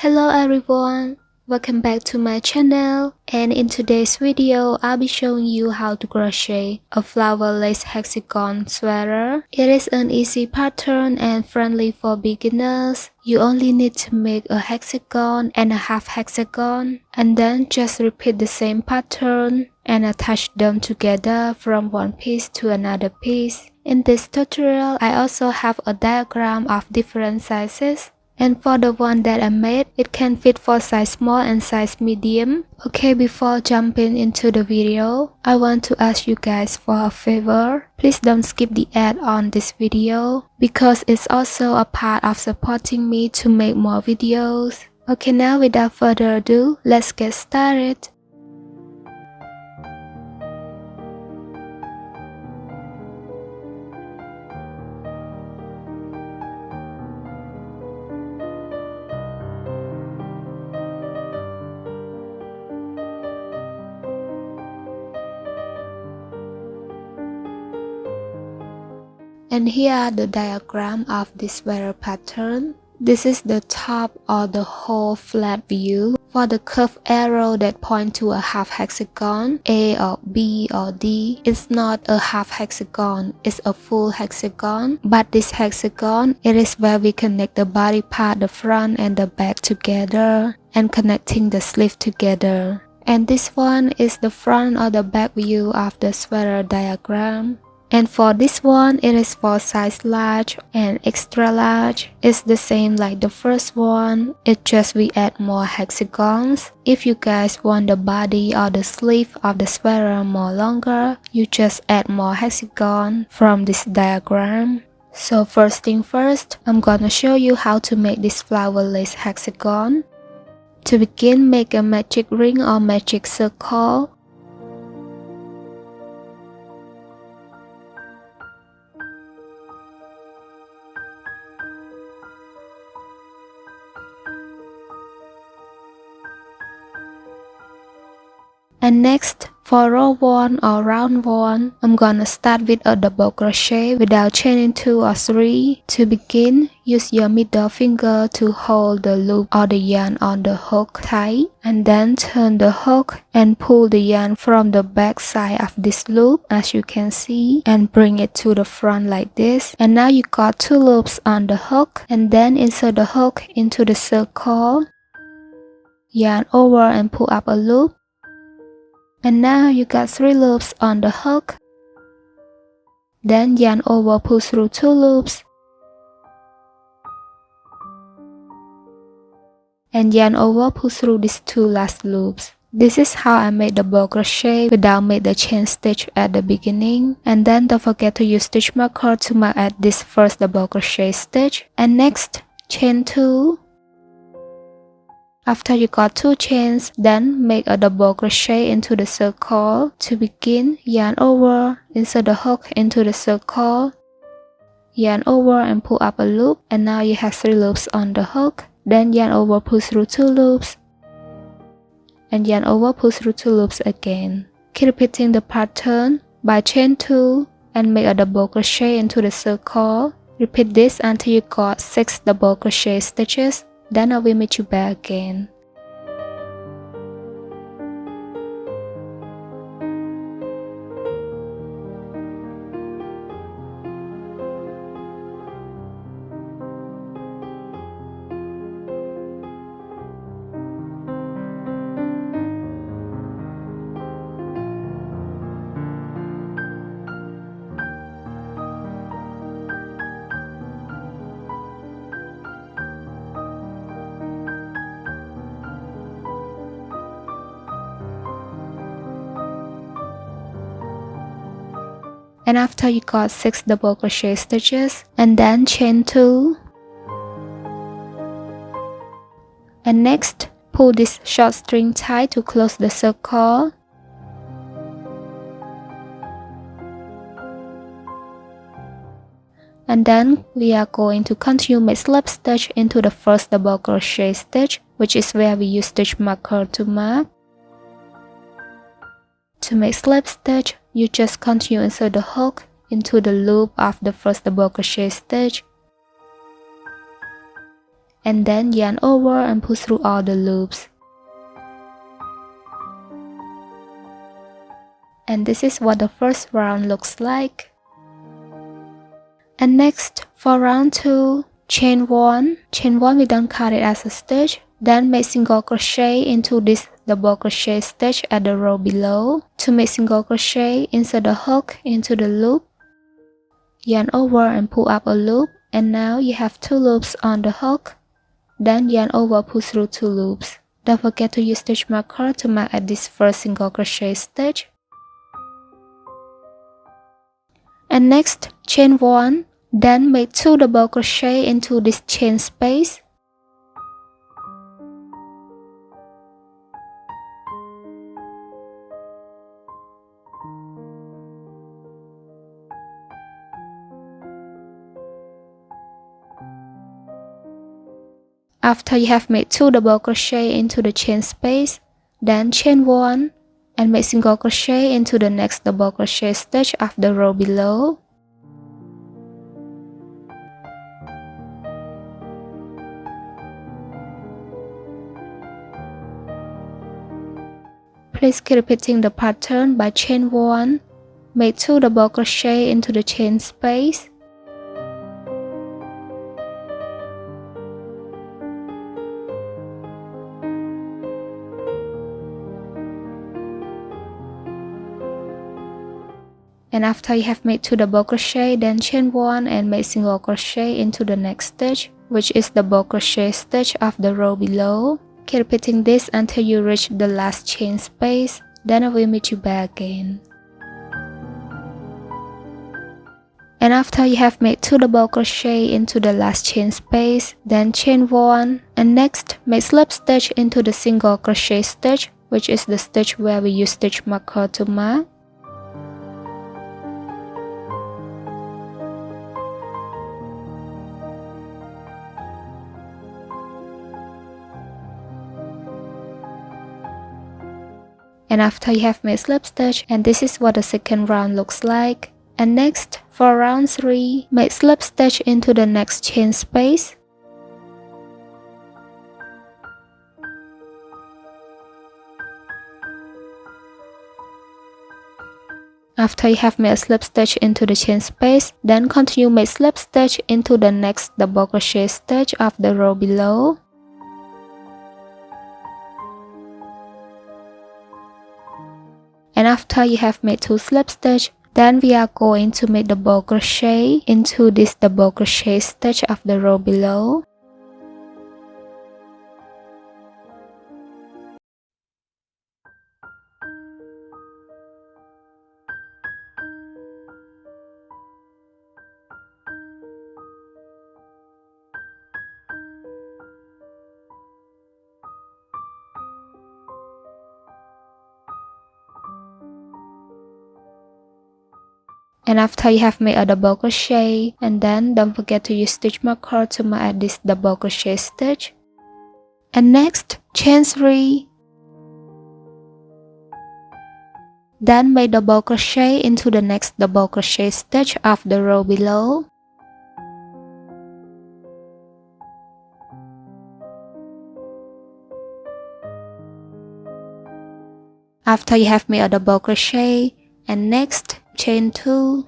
Hello everyone, welcome back to my channel, and in today's video I'll be showing you how to crochet a flower lace hexagon sweater. It is an easy pattern and friendly for beginners. You only need to make a hexagon and a half hexagon, and then just repeat the same pattern and attach them together from one piece to another piece. In this tutorial I also have a diagram of different sizes. And for the one that I made, it can fit for size small and size medium. Okay, before jumping into the video, I want to ask you guys for a favor. Please don't skip the ad on this video, because it's also a part of supporting me to make more videos. Okay, now without further ado, let's get started. And here are the diagram of this sweater pattern. This is the top or the whole flat view. For the curved arrow that point to a half hexagon, A or B or D, it's not a half hexagon, it's a full hexagon. But this hexagon, it is where we connect the body part, the front and the back together, and connecting the sleeve together. And this one is the front or the back view of the sweater diagram. And for this one, it is for size large and extra large. It's the same like the first one, it's just we add more hexagons. If you guys want the body or the sleeve of the sweater more longer, you just add more hexagon from this diagram. So first thing first, I'm gonna show you how to make this flower lace hexagon. To begin, make a magic ring or magic circle. And next, for row 1 or round 1, I'm gonna start with a double crochet without chaining 2 or 3. To begin, use your middle finger to hold the loop or the yarn on the hook tight, and then turn the hook and pull the yarn from the back side of this loop, as you can see, and bring it to the front like this. And now you got 2 loops on the hook, and then insert the hook into the circle, yarn over and pull up a loop. And now you got 3 loops on the hook. Then yarn over, pull through 2 loops. And yarn over, pull through these 2 last loops. This is how I made the double crochet without make the chain stitch at the beginning. And then don't forget to use stitch marker to mark at this first double crochet stitch. And next, chain 2. After you got 2 chains, then make a double crochet into the circle. To begin, yarn over, insert the hook into the circle, yarn over and pull up a loop, and now you have 3 loops on the hook. Then yarn over, pull through 2 loops, and yarn over, pull through 2 loops again. Keep repeating the pattern by chain 2 and make a double crochet into the circle. Repeat this until you got 6 double crochet stitches. Then I will meet you back again. And after you got 6 double crochet stitches, and then chain 2. And next, pull this short string tight to close the circle. And then we are going to continue make slip stitch into the first double crochet stitch, which is where we use stitch marker to mark. To make slip stitch, you just continue insert the hook into the loop of the first double crochet stitch and then yarn over and pull through all the loops. And this is what the first round looks like. And next, for round 2, chain 1. Chain 1, we don't count it as a stitch. Then make single crochet into this double crochet stitch at the row below. To make single crochet, insert the hook into the loop, yarn over and pull up a loop, and now you have 2 loops on the hook. Then yarn over, pull through 2 loops. Don't forget to use stitch marker to mark at this first single crochet stitch. And next, chain 1, then make 2 double crochet into this chain space. After you have made 2 double crochet into the chain space, then chain 1 and make single crochet into the next double crochet stitch of the row below. Please keep repeating the pattern by chain 1, make 2 double crochet into the chain space, and after you have made 2 double crochet, then chain 1 and make single crochet into the next stitch, which is the double crochet stitch of the row below. Keep repeating this until you reach the last chain space, then I will meet you back again. And after you have made 2 double crochet into the last chain space, then chain 1, and next make slip stitch into the single crochet stitch, which is the stitch where we use stitch marker to mark. And after you have made slip stitch, and this is what the second round looks like. And next, for round 3, make slip stitch into the next chain space. After you have made a slip stitch into the chain space, then continue make slip stitch into the next double crochet stitch of the row below. And after you have made 2 slip stitch, then we are going to make double crochet into this double crochet stitch of the row below. And after you have made a double crochet, and then don't forget to use stitch marker to mark at this double crochet stitch. And next, chain 3. Then make double crochet into the next double crochet stitch of the row below. After you have made a double crochet, and next, chain 2.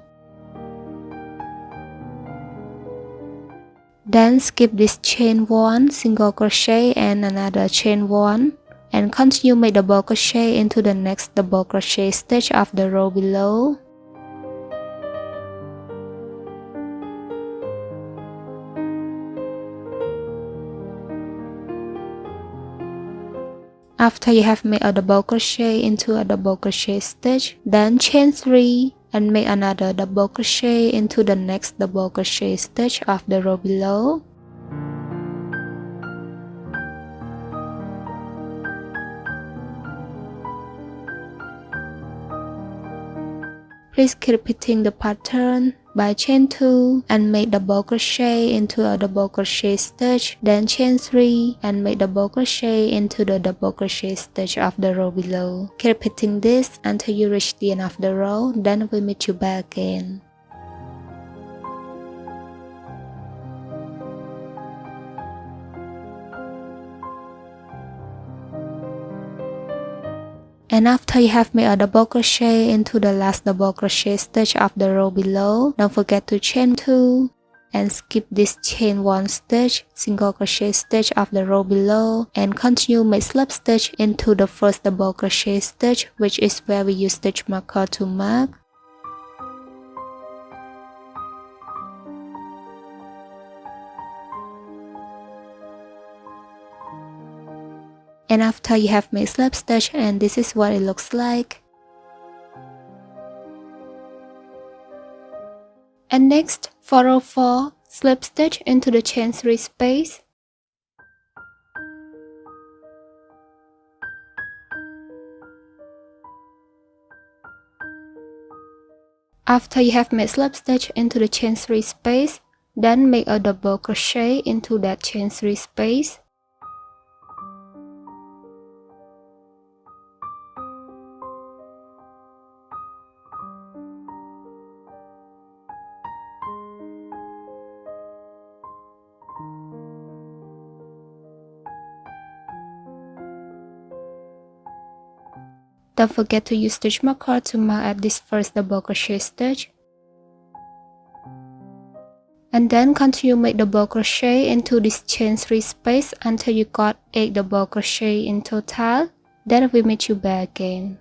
Then skip this chain 1, single crochet and another chain 1, and continue make double crochet into the next double crochet stitch of the row below. After you have made a double crochet into a double crochet stitch, then chain 3 and make another double crochet into the next double crochet stitch of the row below. Please keep repeating the pattern by chain 2 and make double crochet into a double crochet stitch, then chain 3 and make double crochet into the double crochet stitch of the row below. Keep repeating this until you reach the end of the row, then we'll meet you back again. And after you have made a double crochet into the last double crochet stitch of the row below, don't forget to chain 2 and skip this chain 1 stitch, single crochet stitch of the row below, and continue make slip stitch into the first double crochet stitch, which is where we use stitch marker to mark. And after you have made slip stitch, and this is what it looks like. And next, for row 4, slip stitch into the chain 3 space. After you have made slip stitch into the chain 3 space, then make a double crochet into that chain 3 space. Don't forget to use stitch marker to mark at this first double crochet stitch. And then continue make double crochet into this chain 3 space until you got 8 double crochet in total. Then we meet you back again.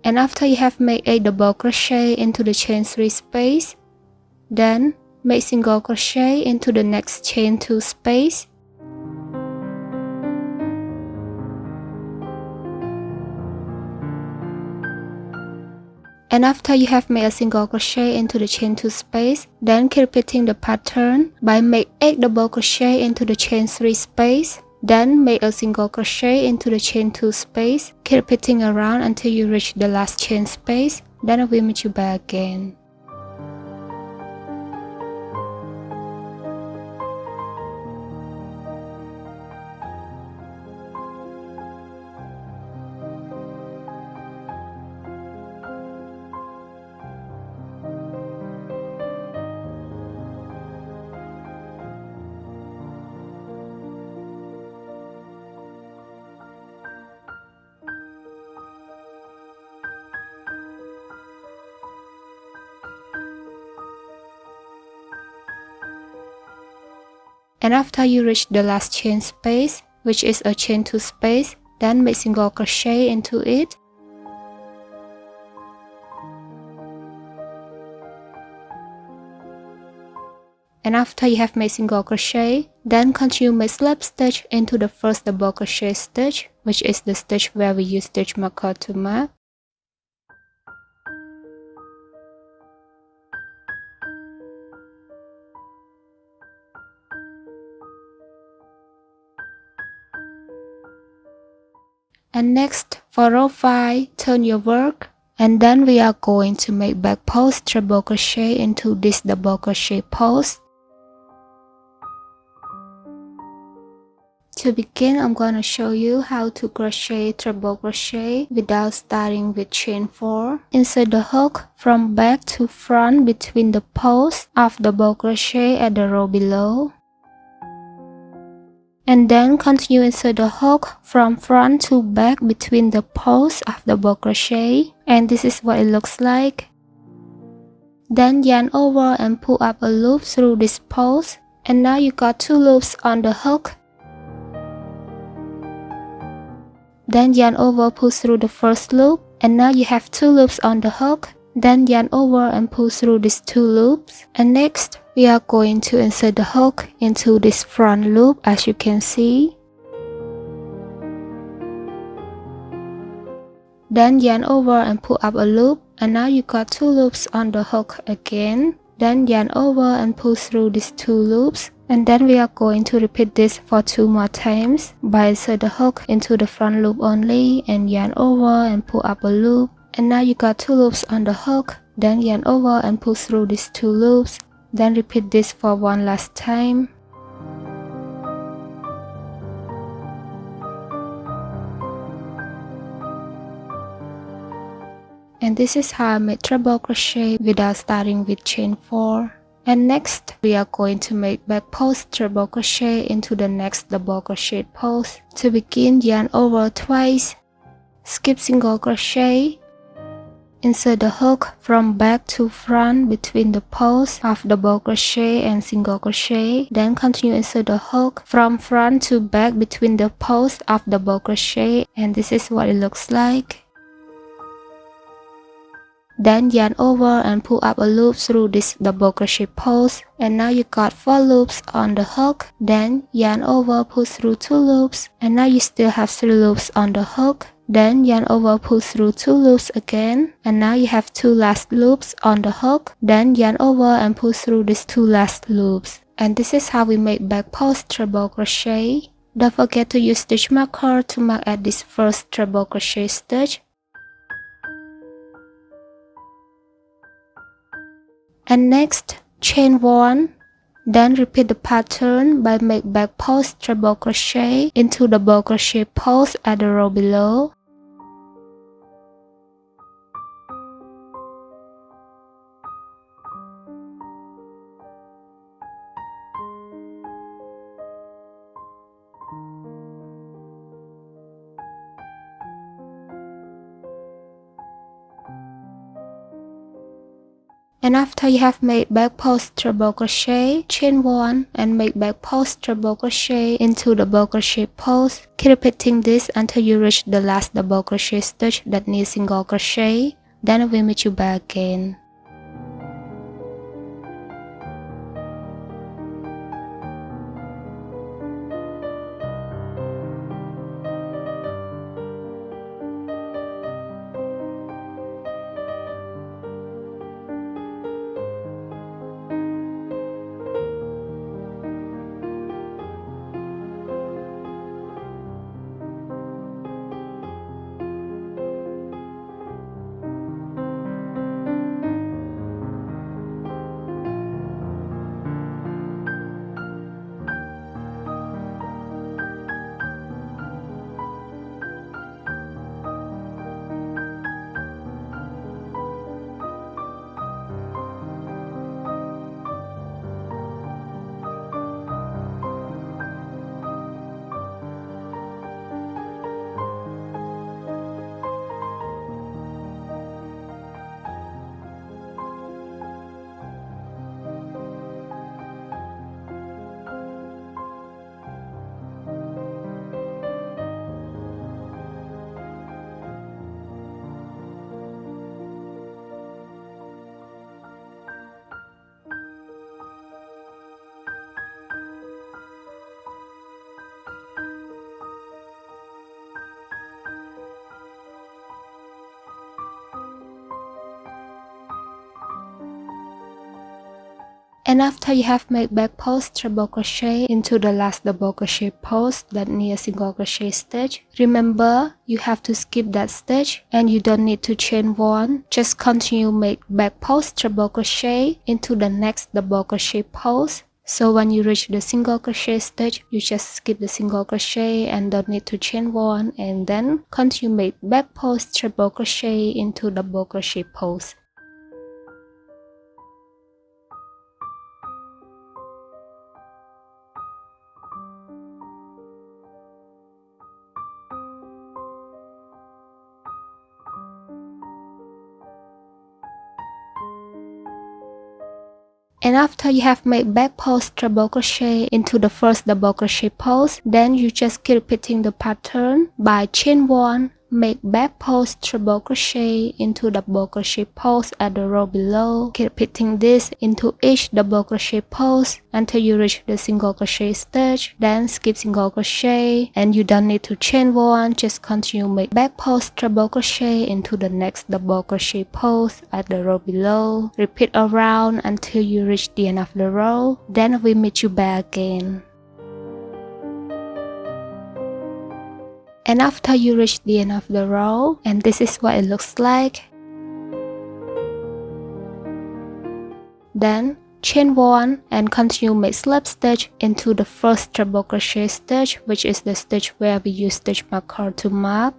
And after you have made 8 double crochet into the chain 3 space, then make single crochet into the next chain 2 space. And after you have made a single crochet into the chain 2 space, then keep repeating the pattern by make 8 double crochet into the chain 3 space. Then make a single crochet into the chain 2 space, keep repeating around until you reach the last chain space, then I will meet you back again. And after you reach the last chain space, which is a chain 2 space, then make single crochet into it. And after you have made single crochet, then continue make slip stitch into the first double crochet stitch, which is the stitch where we use stitch marker to mark. And next, for row 5, turn your work, and then we are going to make back post treble crochet into this double crochet post. To begin, I'm going to show you how to crochet treble crochet without starting with chain 4. Insert the hook from back to front between the posts of double crochet at the row below. And then continue insert the hook from front to back between the posts of the double crochet, and this is what it looks like. Then yarn over and pull up a loop through this post, and now you got 2 loops on the hook. Then yarn over, pull through the first loop, and now you have 2 loops on the hook. Then yarn over and pull through these 2 loops. And next, we are going to insert the hook into this front loop, as you can see. Then yarn over and pull up a loop, and now you got 2 loops on the hook again. Then yarn over and pull through these 2 loops, and then we are going to repeat this for 2 more times by insert the hook into the front loop only, and yarn over and pull up a loop, and now you got 2 loops on the hook. Then yarn over and pull through these 2 loops. Then repeat this for one last time. And this is how I made treble crochet without starting with chain 4. And next, we are going to make back post treble crochet into the next double crochet post. To begin, yarn over twice, skip single crochet, insert the hook from back to front between the posts of double crochet and single crochet. Then continue insert the hook from front to back between the posts of double crochet, and this is what it looks like. Then yarn over and pull up a loop through this double crochet post, and now you got 4 loops on the hook. Then yarn over, pull through 2 loops, and now you still have 3 loops on the hook. Then yarn over, pull through 2 loops again, and now you have 2 last loops on the hook. Then yarn over and pull through these 2 last loops. And this is how we make back post treble crochet. Don't forget to use stitch marker to mark at this first treble crochet stitch. And next, chain 1. Then repeat the pattern by make back post treble crochet into double crochet post at the row below. And after you have made back post treble crochet, chain 1 and make back post treble crochet into double crochet post. Keep repeating this until you reach the last double crochet stitch that needs single crochet. Then I will meet you back again. And after you have made back post treble crochet into the last double crochet post that needs single crochet stitch, remember you have to skip that stitch and you don't need to chain 1. Just continue make back post treble crochet into the next double crochet post. So when you reach the single crochet stitch, you just skip the single crochet and don't need to chain 1, and then continue make back post treble crochet into double crochet post. And after you have made back post treble crochet into the first double crochet post, then you just keep repeating the pattern by chain 1, make back post treble crochet into double crochet post at the row below. Keep repeating this into each double crochet post until you reach the single crochet stitch. Then skip single crochet and you don't need to chain 1, just continue make back post treble crochet into the next double crochet post at the row below. Repeat around until you reach the end of the row. Then we meet you back again. And after you reach the end of the row, and this is what it looks like, then chain 1 and continue make slip stitch into the first treble crochet stitch, which is the stitch where we use stitch marker to mark.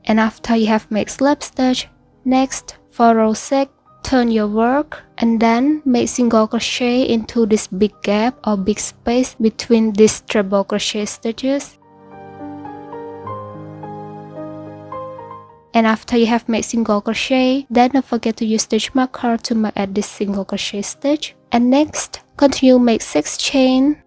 And after you have made slip stitch, next for row 6, turn your work and then make single crochet into this big gap or big space between these treble crochet stitches. And after you have made single crochet, then don't forget to use stitch marker to mark at this single crochet stitch. And next, continue make 6 chain.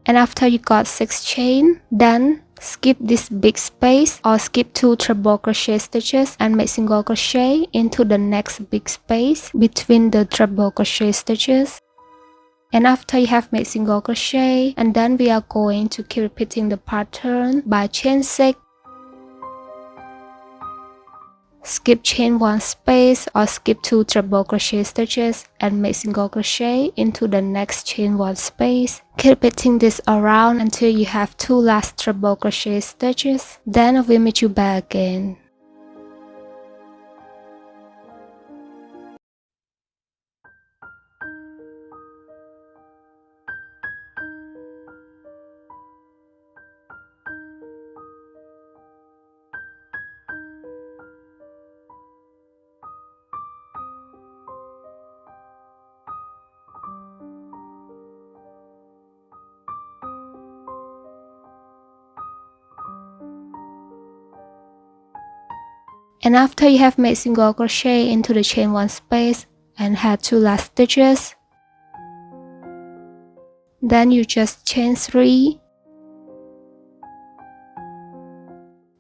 And after you got 6 chain, then skip this big space or skip 2 treble crochet stitches and make single crochet into the next big space between the treble crochet stitches. And after you have made single crochet, and then we are going to keep repeating the pattern by chain 6, skip chain 1 space or skip 2 treble crochet stitches and make single crochet into the next chain 1 space. Keep repeating this around until you have 2 last treble crochet stitches. Then we'll meet you back again. And after you have made single crochet into the chain 1 space and had 2 last stitches, then you just chain 3.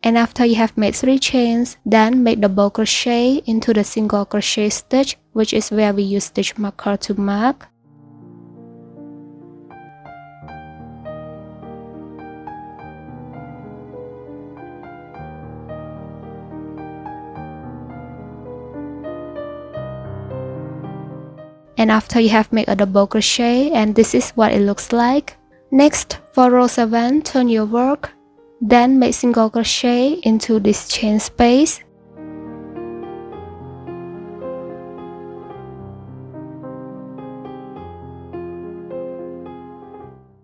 And after you have made 3 chains, then make double crochet into the single crochet stitch, which is where we use stitch marker to mark. And after you have made a double crochet, and this is what it looks like. Next, for row 7, turn your work, then make single crochet into this chain space.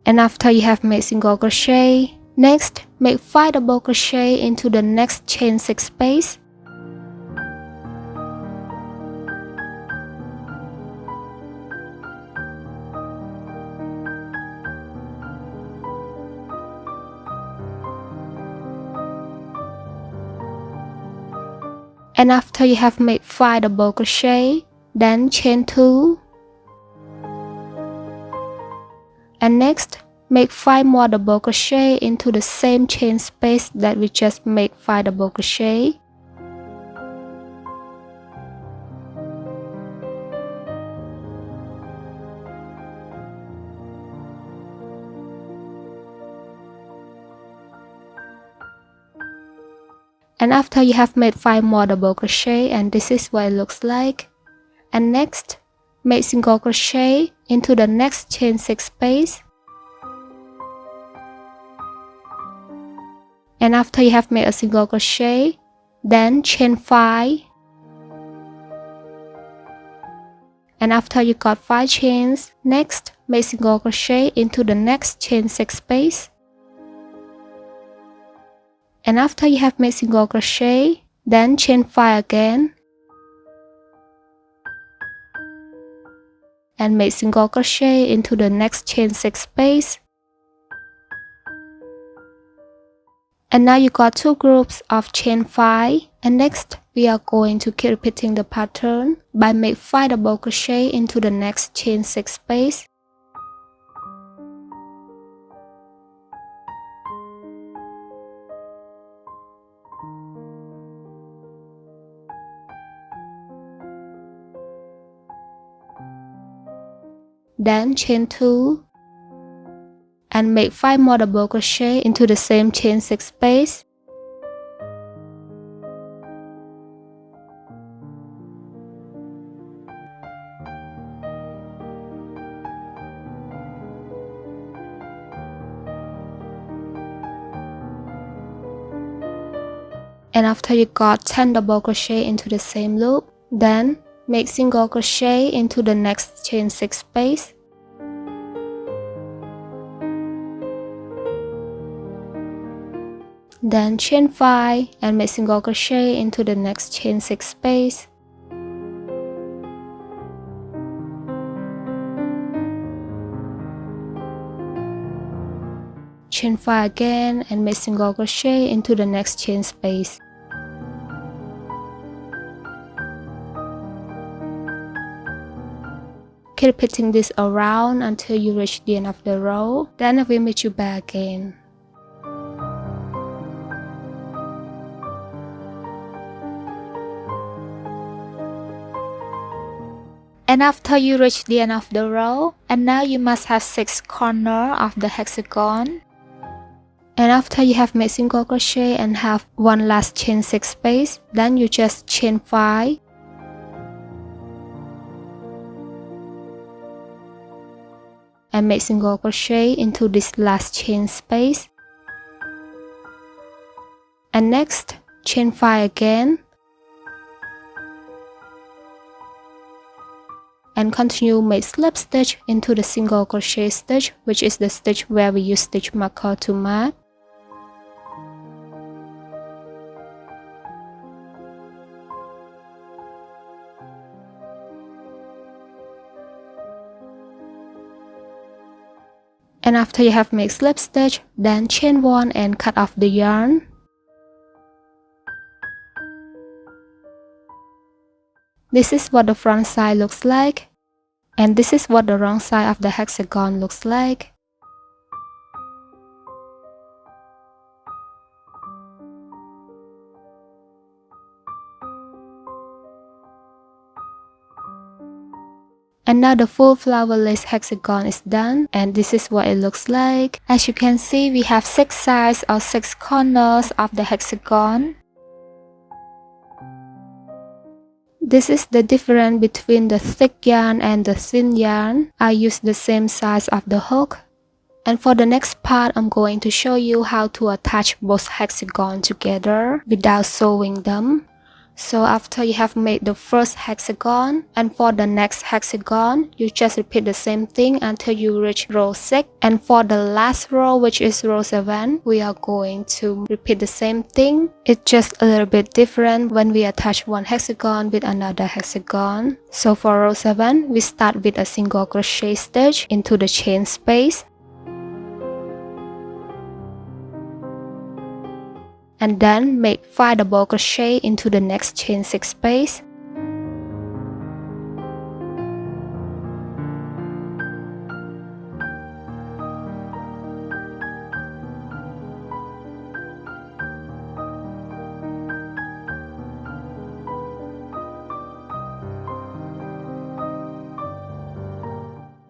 And after you have made single crochet, next make 5 double crochet into the next chain 6 space. And after you have made 5 double crochet, then chain 2. And next, make 5 more double crochet into the same chain space that we just made 5 double crochet. And after you have made 5 more double crochet, and this is what it looks like. And next, make single crochet into the next chain 6 space. And after you have made a single crochet, then chain 5. And after you got 5 chains, next make single crochet into the next chain 6 space. And after you have made single crochet, then chain 5 again. And make single crochet into the next chain 6 space. And now you got 2 groups of chain 5. And next, we are going to keep repeating the pattern by make 5 double crochet into the next chain 6 space. Then chain 2 and make 5 more double crochet into the same chain 6 space. And after you got 10 double crochet into the same loop, then make single crochet into the next chain 6 space. then chain 5 and make single crochet into the next chain 6 space. Chain 5 again and make single crochet into the next chain space. Keep repeating this around until you reach the end of the row. Then I will meet you back again. And after you reach the end of the row, and now you must have 6 corners of the hexagon. And after you have made single crochet and have one last chain 6 space, then you just chain 5. And make single crochet into this last chain space. And next, chain 5 again. And continue make slip stitch into the single crochet stitch, which is the stitch where we use stitch marker to mark. And after you have made slip stitch, then chain 1 and cut off the yarn. This is what the front side looks like, and this is what the wrong side of the hexagon looks like. And now the full flower lace hexagon is done, and this is what it looks like. As you can see, we have 6 sides or 6 corners of the hexagon. This is the difference between the thick yarn and the thin yarn. I use the same size of the hook. And for the next part, I'm going to show you how to attach both hexagons together without sewing them. So after you have made the first hexagon, and for the next hexagon, you just repeat the same thing until you reach row 6. And for the last row, which is row 7, we are going to repeat the same thing. It's just a little bit different when we attach one hexagon with another hexagon. So for row 7, we start with a single crochet stitch into the chain space. And then make 5 double crochet into the next chain 6 space.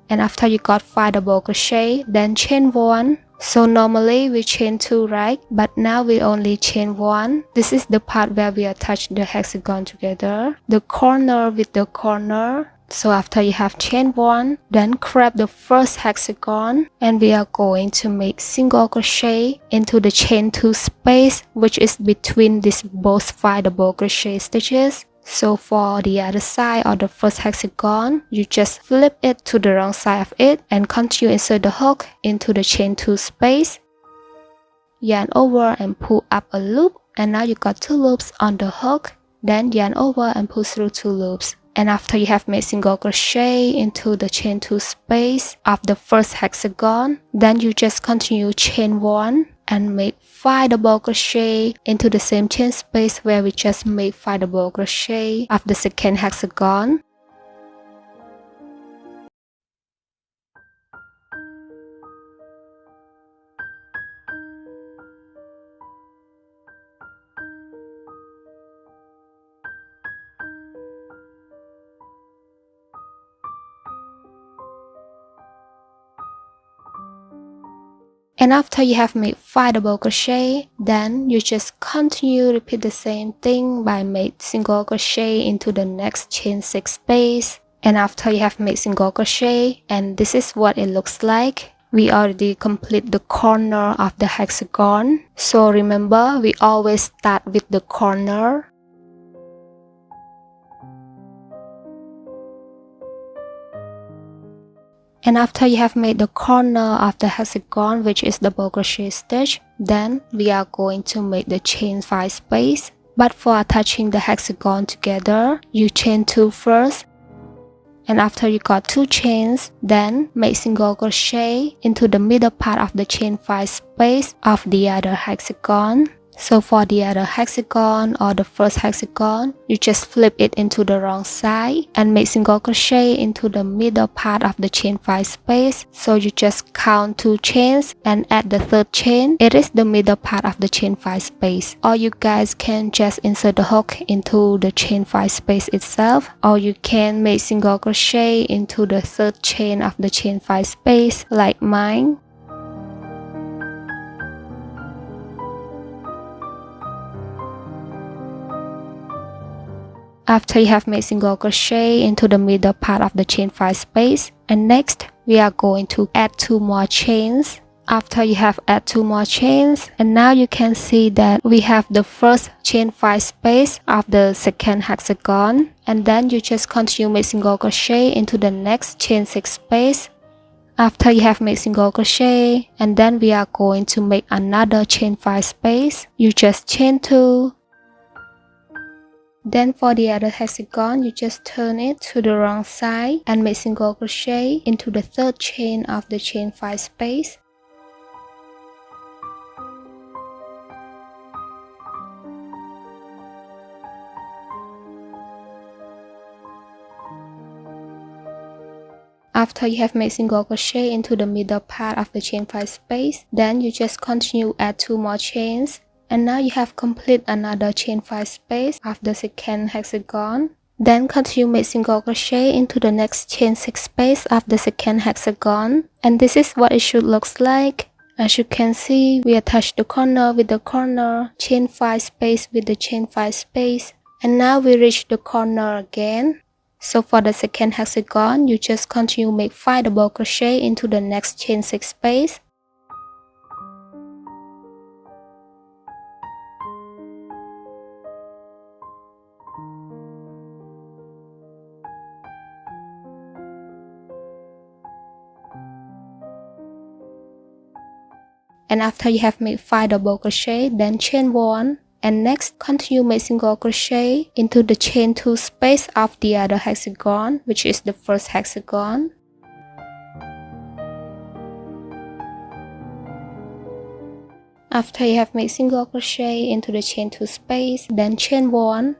And after you got 5 double crochet, then chain 1. So normally we chain 2, right? But now we only chain 1. This is the part where we attach the hexagon together, the corner with the corner. So after you have chain 1, then grab the first hexagon, and we are going to make single crochet into the chain 2 space, which is between these both 5 double crochet stitches. So for the other side of the first hexagon, you just flip it to the wrong side of it and continue insert the hook into the chain 2 space. Yarn over and pull up a loop, and now you got 2 loops on the hook. Then yarn over and pull through 2 loops. And after you have made single crochet into the chain 2 space of the first hexagon, then you just continue chain 1 and make 5 double crochet into the same chain space where we just made 5 double crochet of the second hexagon. And after you have made 5 double crochet, then you just continue repeat the same thing by make single crochet into the next chain 6 space. And after you have made single crochet, and this is what it looks like. We already complete the corner of the hexagon. So remember, we always start with the corner. And after you have made the corner of the hexagon, which is double crochet stitch, Then we are going to make the chain 5 space. But for attaching the hexagon together, you chain 2 first. And after you got 2 chains, then make single crochet into the middle part of the chain 5 space of the other hexagon. So for the other hexagon or the first hexagon, you just flip it into the wrong side and make single crochet into the middle part of the chain 5 space. So you just count 2 chains and add the third chain. It is the middle part of the chain 5 space. Or you guys can just insert the hook into the chain 5 space itself. Or you can make single crochet into the third chain of the chain 5 space like mine. After you have made single crochet into the middle part of the chain 5 space, and next we are going to add 2 more chains. After you have add 2 more chains, and now you can see that we have the first chain 5 space of the second hexagon, and then you just continue make single crochet into the next chain 6 space. After you have made single crochet, and then we are going to make another chain 5 space, you just chain 2. Then for the other hexagon, you just turn it to the wrong side and make single crochet into the third chain of the chain 5 space. After you have made single crochet into the middle part of the chain 5 space, then you just continue add 2 more chains. And now you have complete another chain 5 space of the second hexagon. Then continue make single crochet into the next chain 6 space of the second hexagon. And this is what it should look like. As you can see, we attach the corner with the corner, chain 5 space with the chain 5 space. And now we reach the corner again. So for the second hexagon, you just continue make 5 double crochet into the next chain 6 space. And after you have made 5 double crochet, then chain 1. And next, continue make single crochet into the chain 2 space of the other hexagon, which is the first hexagon. After you have made single crochet into the chain 2 space, then chain 1.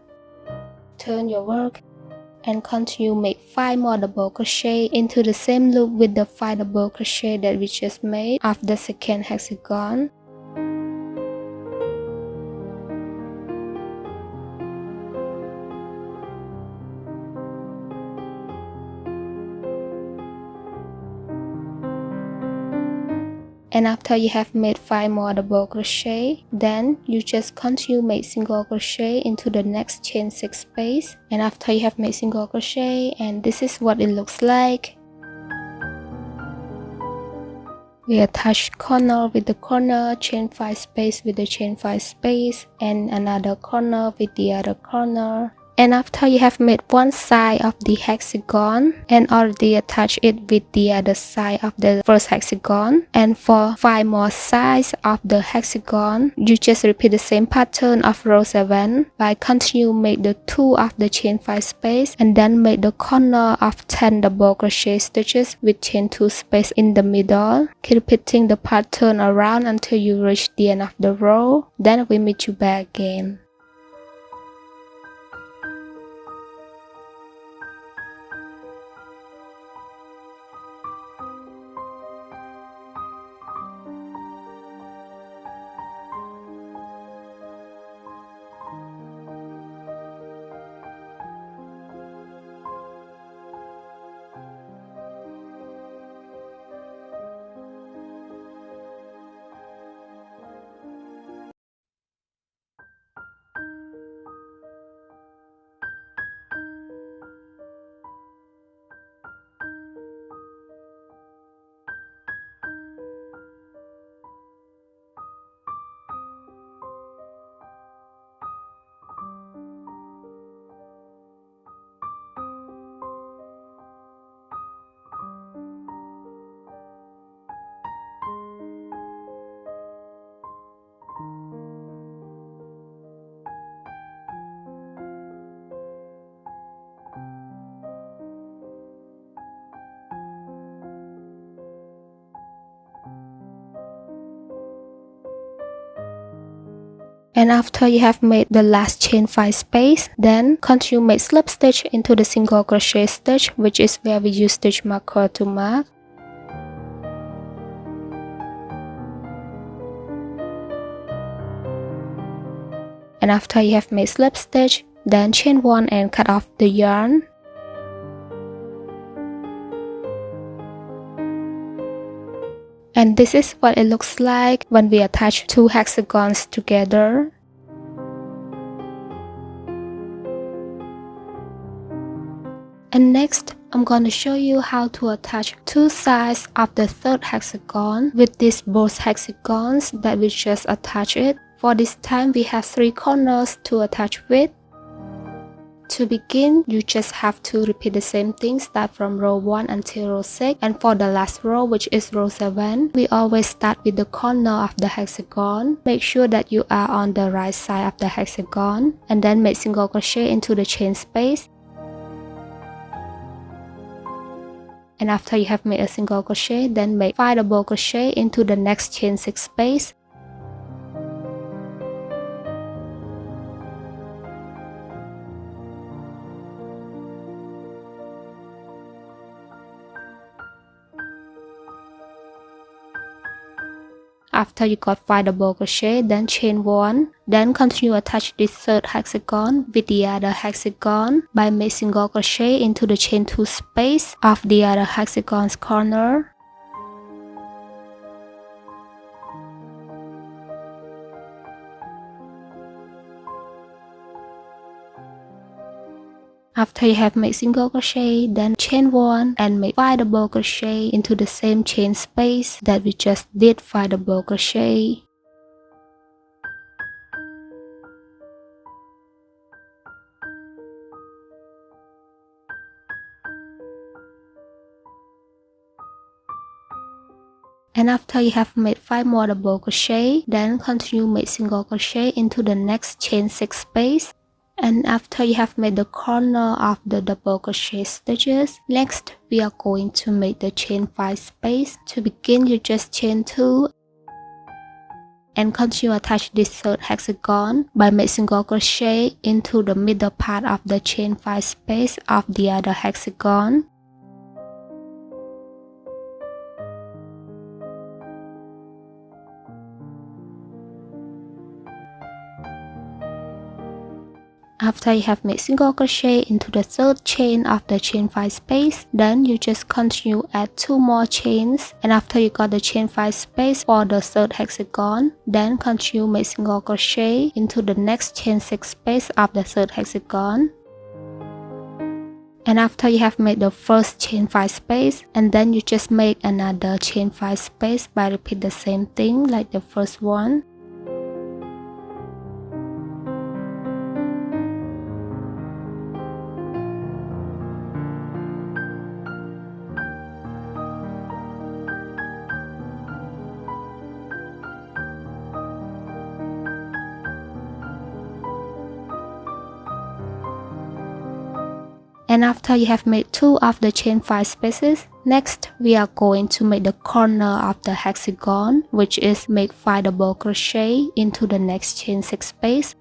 Turn your work. And continue make 5 more double crochet into the same loop with the 5 double crochet that we just made of the second hexagon. And after you have made 5 more double crochet, then you just continue make single crochet into the next chain 6 space. And after you have made single crochet, and this is what it looks like. We attach corner with the corner, chain 5 space with the chain 5 space, and another corner with the other corner. And after you have made one side of the hexagon and already attach it with the other side of the first hexagon, and for 5 more sides of the hexagon, you just repeat the same pattern of row 7 by continue make the 2 of the chain 5 space and then make the corner of 10 double crochet stitches with chain 2 space in the middle. Keep repeating the pattern around until you reach the end of the row. Then we meet you back again. And after you have made the last chain 5 space, then continue make slip stitch into the single crochet stitch, which is where we use stitch marker to mark. And after you have made slip stitch, then chain 1 and cut off the yarn. And this is what it looks like when we attach 2 hexagons together. And next, I'm going to show you how to attach 2 sides of the third hexagon with these both hexagons that we just attached it. For this time, we have 3 corners to attach with. To begin, you just have to repeat the same thing, start from row 1 until row 6, and for the last row, which is row 7, we always start with the corner of the hexagon. Make sure that you are on the right side of the hexagon, and then make single crochet into the chain space. And after you have made a single crochet, then make 5 double crochet into the next chain 6 space. After you got 5 double crochet, then chain 1. Then continue attach this third hexagon with the other hexagon by making single crochet into the chain 2 space of the other hexagon's corner. After you have made single crochet, then chain 1 and make 5 double crochet into the same chain space that we just did 5 double crochet. And after you have made 5 more double crochet, then continue make single crochet into the next chain 6 space. And after you have made the corner of the double crochet stitches, next we are going to make the chain 5 space. To begin, you just chain 2 and continue attach this third hexagon by making single crochet into the middle part of the chain 5 space of the other hexagon. After you have made single crochet into the third chain of the chain 5 space, then you just continue add 2 more chains. And after you got the chain 5 space for the third hexagon, then continue make single crochet into the next chain 6 space of the third hexagon. And after you have made the first chain 5 space, and then you just make another chain 5 space by repeat the same thing like the first one. And after you have made 2 of the chain 5 spaces, next we are going to make the corner of the hexagon, which is make 5 double crochet into the next chain 6 space.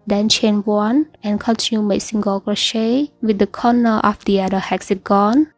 Then chain 1 and continue make single crochet with the corner of the other hexagon.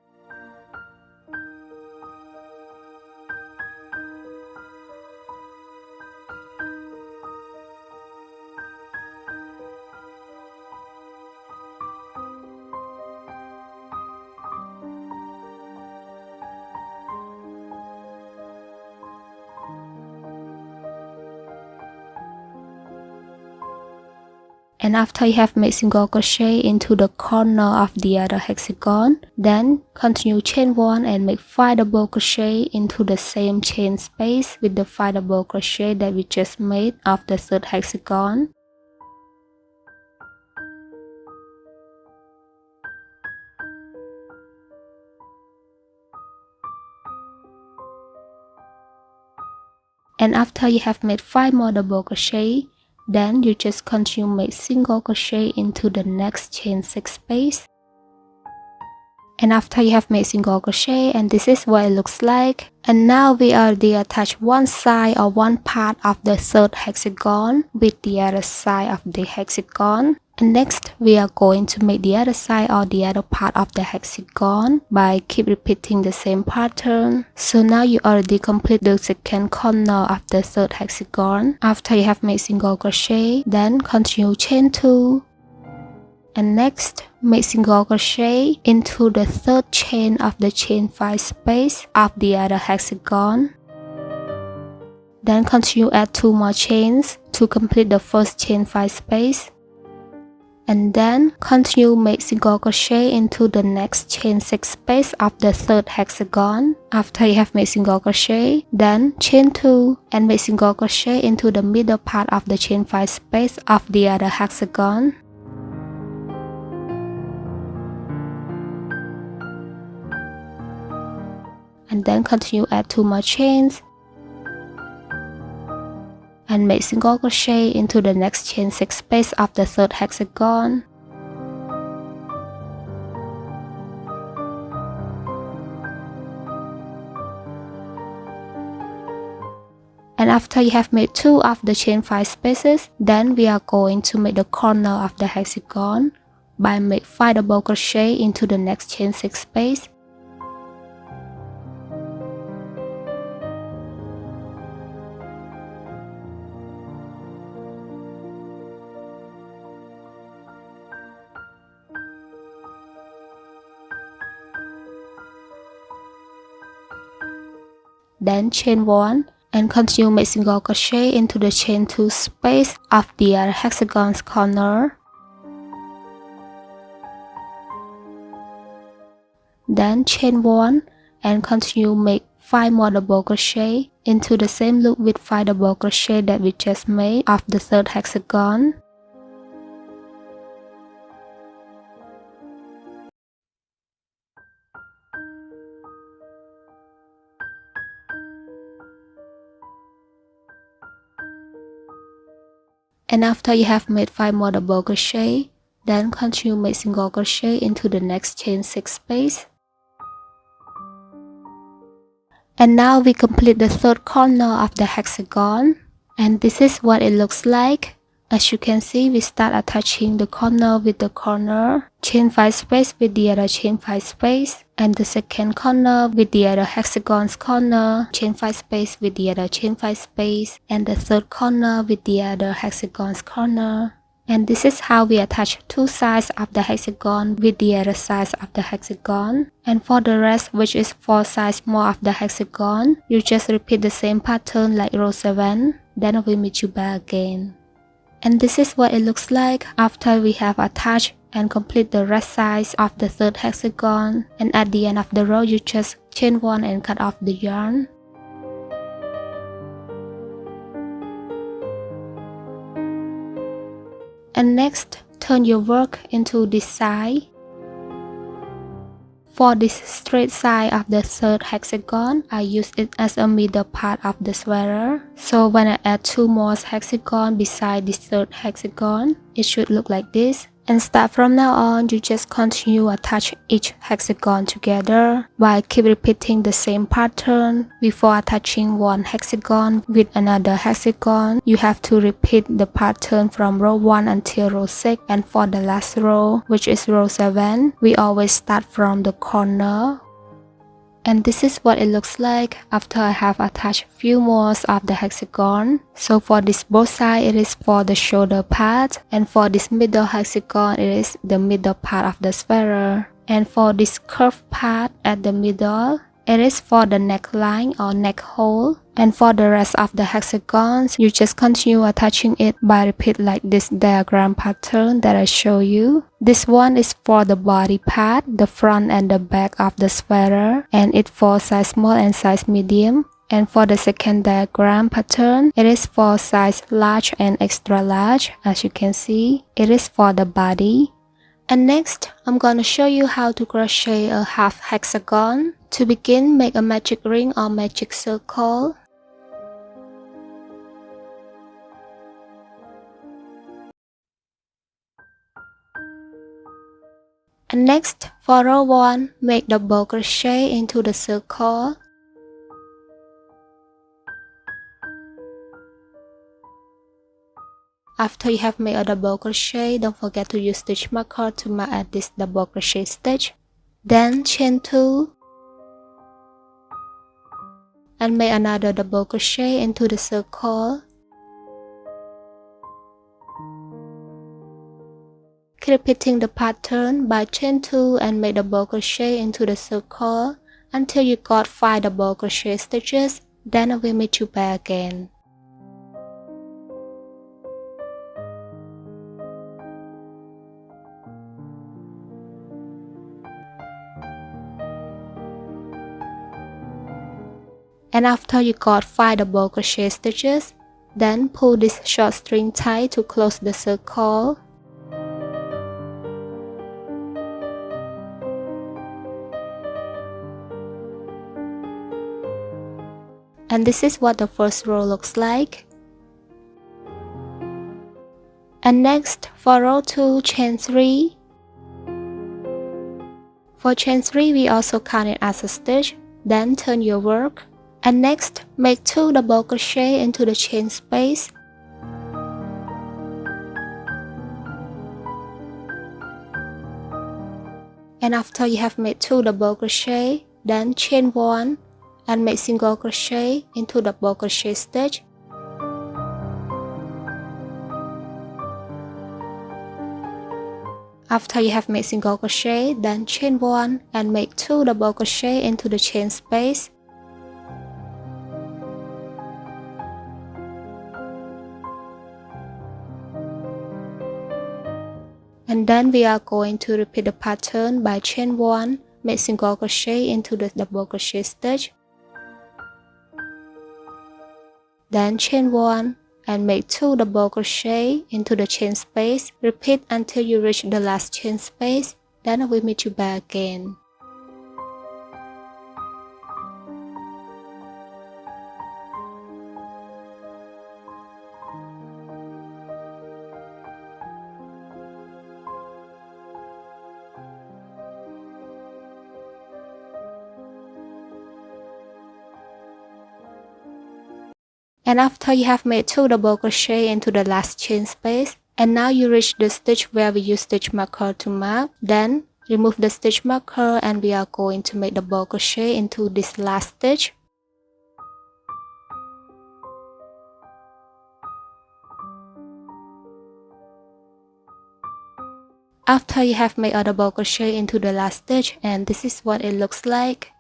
And after you have made single crochet into the corner of the other hexagon, then continue chain 1 and make 5 double crochet into the same chain space with the 5 double crochet that we just made of the third hexagon. And after you have made 5 more double crochet, Then you just continue make single crochet into the next chain 6 space. And after you have made single crochet, and this is what it looks like. And now we already attach one side or one part of the third hexagon with the other side of the hexagon. And next we are going to make the other side or the other part of the hexagon by keep repeating the same pattern. So now you already complete the second corner of the third hexagon. After you have made single crochet, then continue chain 2. And next, make single crochet into the third chain of the chain 5 space of the other hexagon. Then continue add 2 more chains to complete the first chain 5 space. And then continue make single crochet into the next chain 6 space of the third hexagon. After you have made single crochet, then chain 2 and make single crochet into the middle part of the chain 5 space of the other hexagon. And then continue add 2 more chains and make single crochet into the next chain 6 space of the third hexagon. And after you have made 2 of the chain 5 spaces, then we are going to make the corner of the hexagon by make 5 double crochet into the next chain 6 space. Then chain 1 and continue make single crochet into the chain 2 space of the other hexagon's corner. Then chain 1 and continue make 5 more double crochet into the same loop with 5 double crochet that we just made of the third hexagon. And after you have made 5 more double crochet, then continue make single crochet into the next chain 6 space. And now we complete the third corner of the hexagon, and this is what it looks like. As you can see, we start attaching the corner with the corner, chain 5 space with the other chain 5 space, and the second corner with the other hexagon's corner, chain 5 space with the other chain 5 space, and the third corner with the other hexagon's corner. And this is how we attach 2 sides of the hexagon with the other sides of the hexagon. And for the rest, which is 4 sides more of the hexagon, you just repeat the same pattern like row 7. Then we'll meet you back again. And this is what it looks like after we have attached and complete the rest sides of the third hexagon. And at the end of the row, you just chain 1 and cut off the yarn. And next, turn your work into this side. For this straight side of the third hexagon, I use it as a middle part of the sweater. So when I add 2 more hexagons beside the third hexagon, it should look like this. And start from now on, you just continue attach each hexagon together by keep repeating the same pattern. Before attaching one hexagon with another hexagon, you have to repeat the pattern from row 1 until row 6. And for the last row, which is row 7, we always start from the corner. And this is what it looks like after I have attached few more of the hexagon. So for this both side, it is for the shoulder part, and for this middle hexagon, it is the middle part of the sweater. And for this curved part at the middle, it is for the neckline or neck hole. And for the rest of the hexagons, you just continue attaching it by repeat like this diagram pattern that I show you. This one is for the body part, the front and the back of the sweater, and it's for size small and size medium. And for the second diagram pattern, it is for size large and extra large. As you can see, it is for the body. And next, I'm gonna show you how to crochet a half hexagon. To begin, make a magic ring or magic circle. And next, for row 1, make double crochet into the circle. After you have made a double crochet, don't forget to use stitch marker to mark at this double crochet stitch. Then chain 2 and make another double crochet into the circle. Keep repeating the pattern by chain 2 and make double crochet into the circle until you got 5 double crochet stitches. Then I will meet you back again. And after you got 5 double crochet stitches, then pull this short string tight to close the circle. And this is what the first row looks like. And next, for row 2, chain 3. For chain 3, we also count it as a stitch, then turn your work. And next, make 2 double crochet into the chain space. And after you have made 2 double crochet, then chain 1 and make single crochet into double crochet stitch. After you have made single crochet, then chain 1 and make 2 double crochet into the chain space. And then we are going to repeat the pattern by chain 1, make single crochet into the double crochet stitch. Then chain 1 and make 2 double crochet into the chain space. Repeat until you reach the last chain space. Then I will meet you back again. And after you have made 2 double crochet into the last chain space, and now you reach the stitch where we use stitch marker to mark, then remove the stitch marker and we are going to make double crochet into this last stitch. After you have made a double crochet into the last stitch, and this is what it looks like.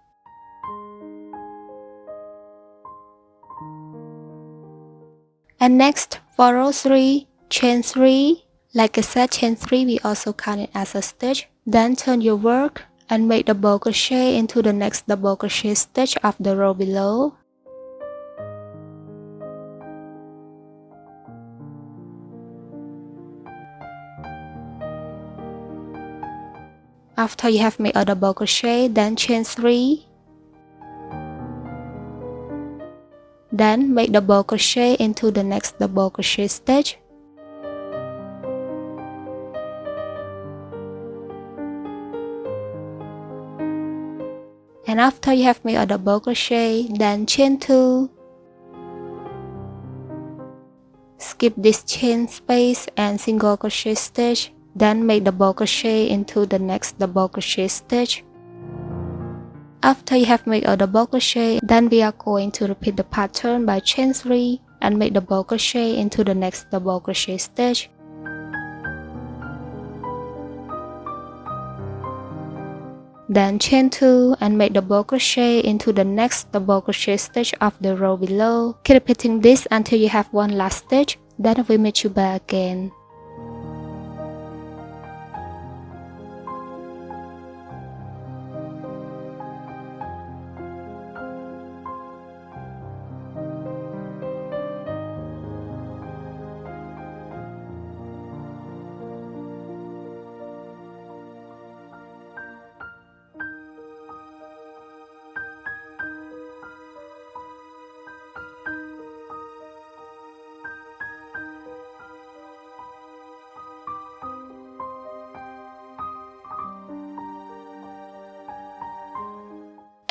And next, for row 3, chain 3. Like I said, chain 3 we also count it as a stitch. Then turn your work and make double crochet into the next double crochet stitch of the row below. After you have made a double crochet, then chain 3. Then make double crochet into the next double crochet stitch. And after you have made a double crochet, then chain 2. Skip this chain space and single crochet stitch, then make double crochet into the next double crochet stitch. After you have made a double crochet, then we are going to repeat the pattern by chain 3 and make double crochet into the next double crochet stitch. Then chain 2 and make double crochet into the next double crochet stitch of the row below. Keep repeating this until you have one last stitch, then I will meet you back again.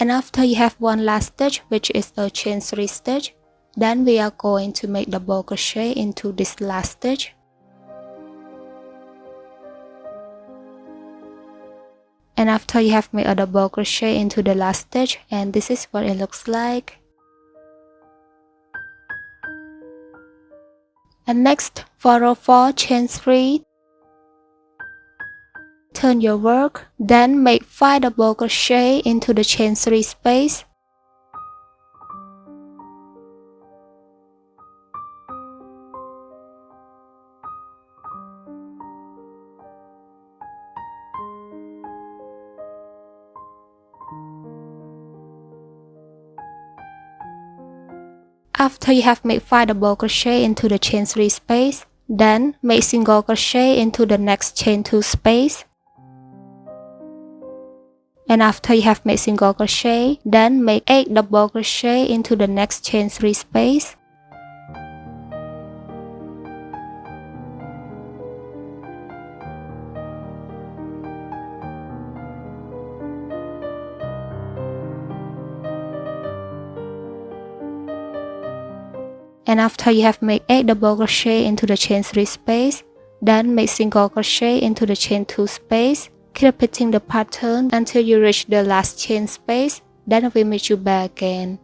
And after you have one last stitch, which is a chain 3 stitch, then we are going to make double crochet into this last stitch. And after you have made a double crochet into the last stitch, and this is what it looks like. And next, for row 4, chain 3, turn your work, then make 5 double crochet into the chain 3 space. After you have made 5 double crochet into the chain 3 space, then make single crochet into the next chain 2 space. And after you have made single crochet, then make 8 double crochet into the next chain 3 space. And after you have made 8 double crochet into the chain 3 space, then make single crochet into the chain 2 space. Keep repeating the pattern until you reach the last chain space, then we meet you back again.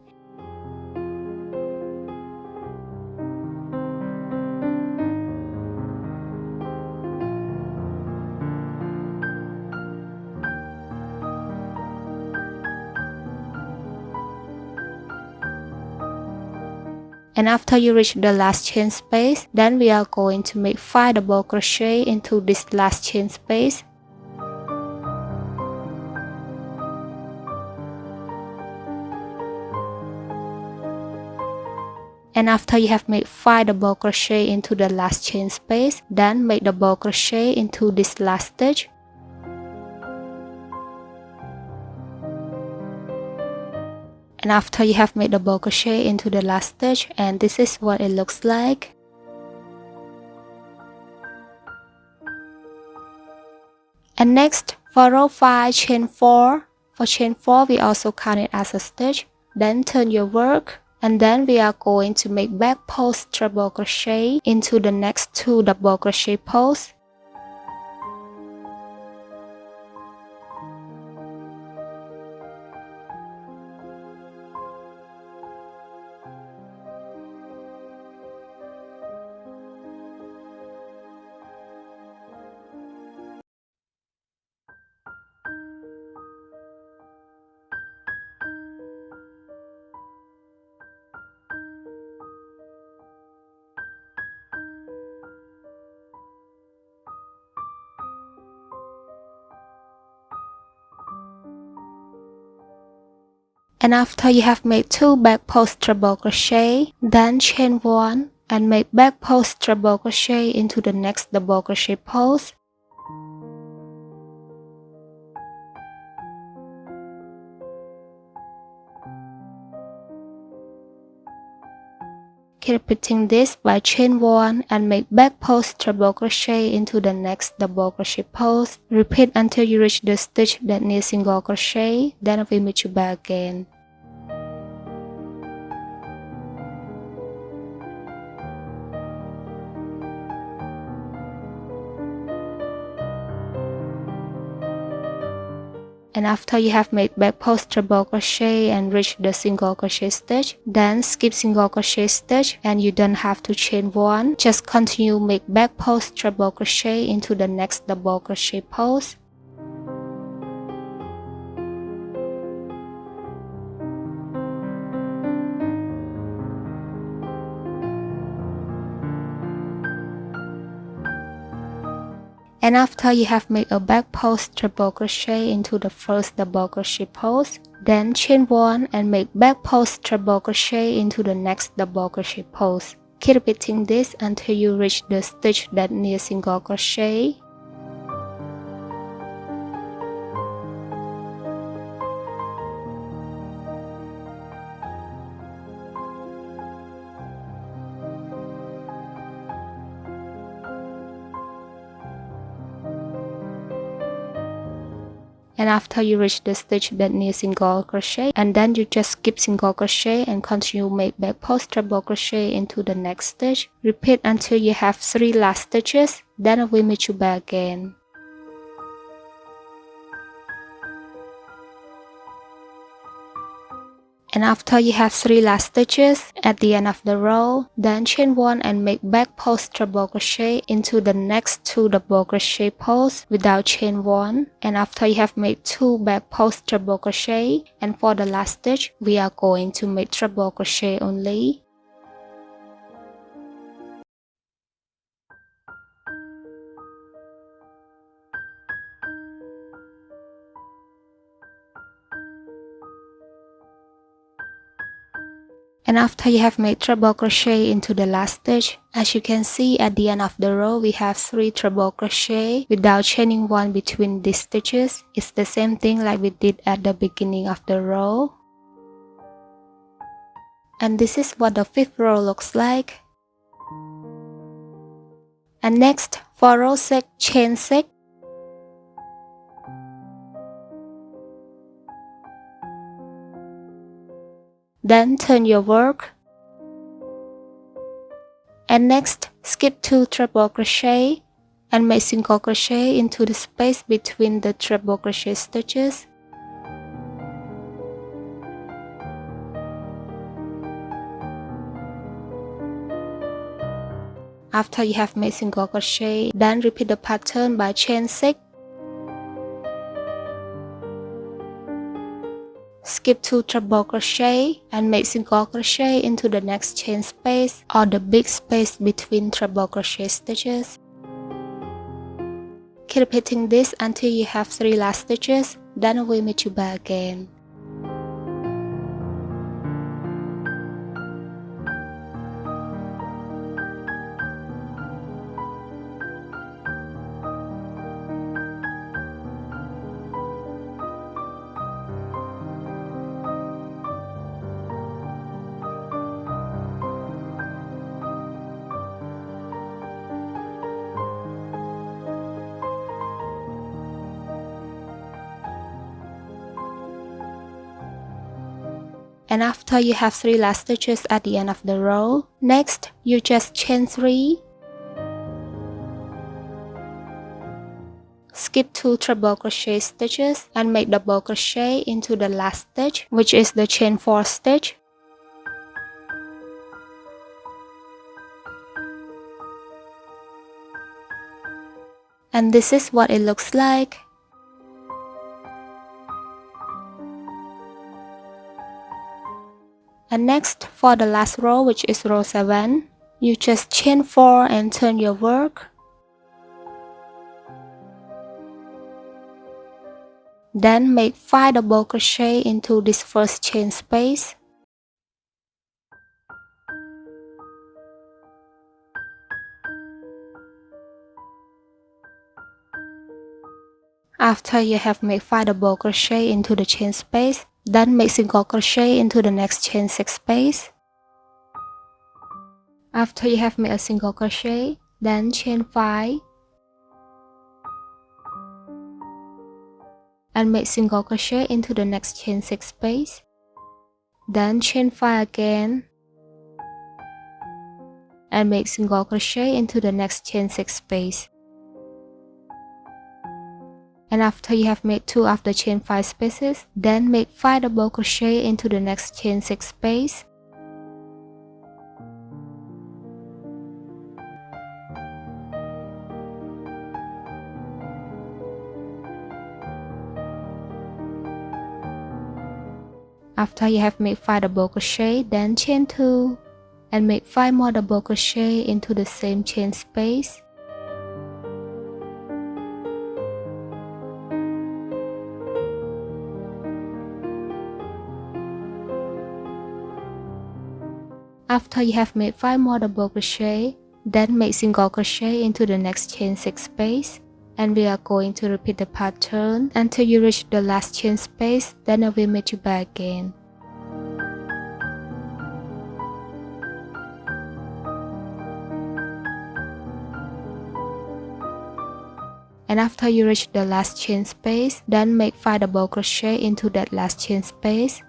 And after you reach the last chain space, then we are going to make 5 double crochet into this last chain space. And after you have made 5 double crochet into the last chain space, then make double crochet into this last stitch. And after you have made double crochet into the last stitch, and this is what it looks like. And next, for row 5, chain 4. For chain 4, we also count it as a stitch. Then turn your work, and then we are going to make back post treble crochet into the next 2 double crochet posts. And after you have made 2 back post treble crochet, then chain 1 and make back post treble crochet into the next double crochet post. Keep repeating this by chain 1 and make back post treble crochet into the next double crochet post. Repeat until you reach the stitch that needs single crochet, then we meet you back again. And after you have made back post treble crochet and reach the single crochet stitch, then skip single crochet stitch and you don't have to chain 1. Just continue make back post treble crochet into the next double crochet post. And after you have made a back post treble crochet into the first double crochet post, then chain 1 and make back post treble crochet into the next double crochet post. Keep repeating this until you reach the stitch that needs single crochet. And after you reach the stitch that needs single crochet, and then you just skip single crochet and continue make back post treble crochet into the next stitch. Repeat until you have 3 last stitches, then I will meet you back again. And after you have 3 last stitches at the end of the row, then chain 1 and make back post treble crochet into the next 2 double crochet posts without chain 1. And after you have made 2 back post treble crochet, and for the last stitch we are going to make treble crochet only. And after you have made treble crochet into the last stitch, as you can see at the end of the row we have 3 treble crochet without chaining 1 between these stitches. It's the same thing like we did at the beginning of the row. And this is what the 5th row looks like. And next, for row 6, chain 6. Then turn your work. And next, skip 2 treble crochet and make single crochet into the space between the treble crochet stitches. After you have made single crochet, then repeat the pattern by chain 6. Skip 2 treble crochet and make single crochet into the next chain space or the big space between treble crochet stitches. Keep repeating this until you have 3 last stitches, then I will meet you back again. And after you have 3 last stitches at the end of the row, next you just chain 3, skip 2 treble crochet stitches and make double crochet into the last stitch, which is the chain 4 stitch. And this is what it looks like. And next, for the last row, which is row 7, you just chain 4 and turn your work. Then make 5 double crochet into this first chain space. After you have made 5 double crochet into the chain space, then make single crochet into the next chain 6 space. After you have made a single crochet, then chain 5 and make single crochet into the next chain 6 space. Then chain 5 again and make single crochet into the next chain 6 space. And after you have made 2 of the chain 5 spaces, then make 5 double crochet into the next chain 6 space. After you have made 5 double crochet, then chain 2 and make 5 more double crochet into the same chain space. After you have made 5 more double crochet, then make single crochet into the next chain 6 space. And we are going to repeat the pattern until you reach the last chain space, then I will meet you back again. And after you reach the last chain space, then make 5 double crochet into that last chain space.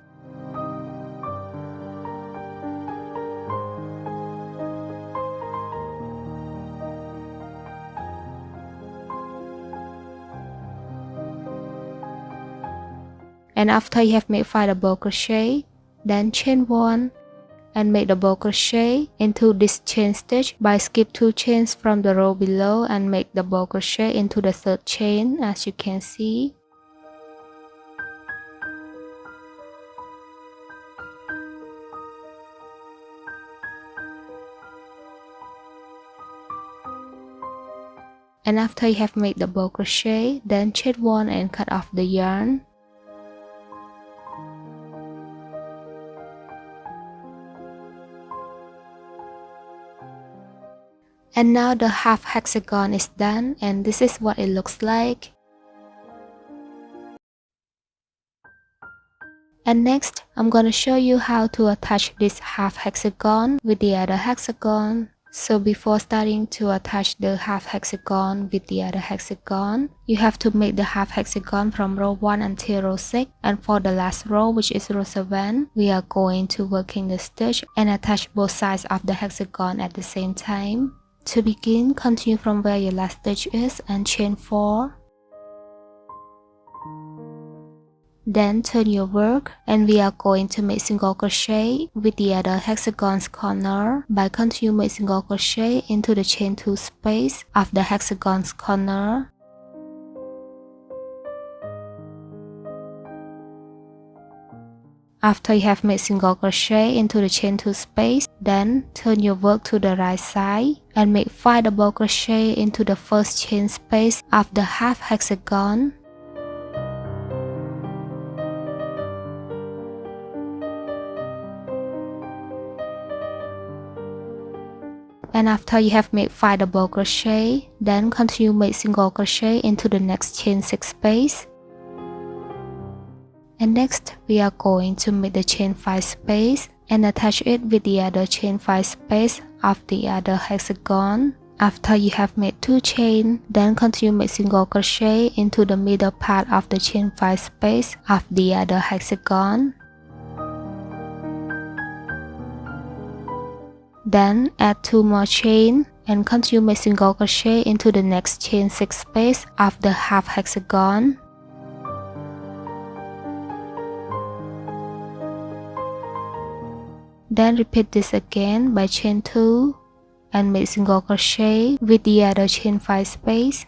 And after you have made 5 double crochet, then chain 1 and make double crochet into this chain stitch by skip 2 chains from the row below and make double crochet into the 3rd chain, as you can see. And after you have made double crochet, then chain 1 and cut off the yarn. And now the half hexagon is done, and this is what it looks like. And next, I'm gonna show you how to attach this half hexagon with the other hexagon. So before starting to attach the half hexagon with the other hexagon, you have to make the half hexagon from row 1 until row 6. And for the last row, which is row 7, we are going to working the stitch and attach both sides of the hexagon at the same time. To begin, continue from where your last stitch is and chain 4. Then turn your work, and we are going to make single crochet with the other hexagon's corner by continue make single crochet into the chain 2 space of the hexagon's corner. After you have made single crochet into the chain 2 space, then turn your work to the right side and make 5 double crochet into the first chain space of the half hexagon. And after you have made 5 double crochet, then continue make single crochet into the next chain 6 space. And next, we are going to make the chain 5 space and attach it with the other chain 5 space of the other hexagon. After you have made 2 chains, then continue make single crochet into the middle part of the chain 5 space of the other hexagon. Then add 2 more chains and continue make single crochet into the next chain 6 space of the half hexagon. Then repeat this again by chain 2 and make single crochet with the other chain 5 space.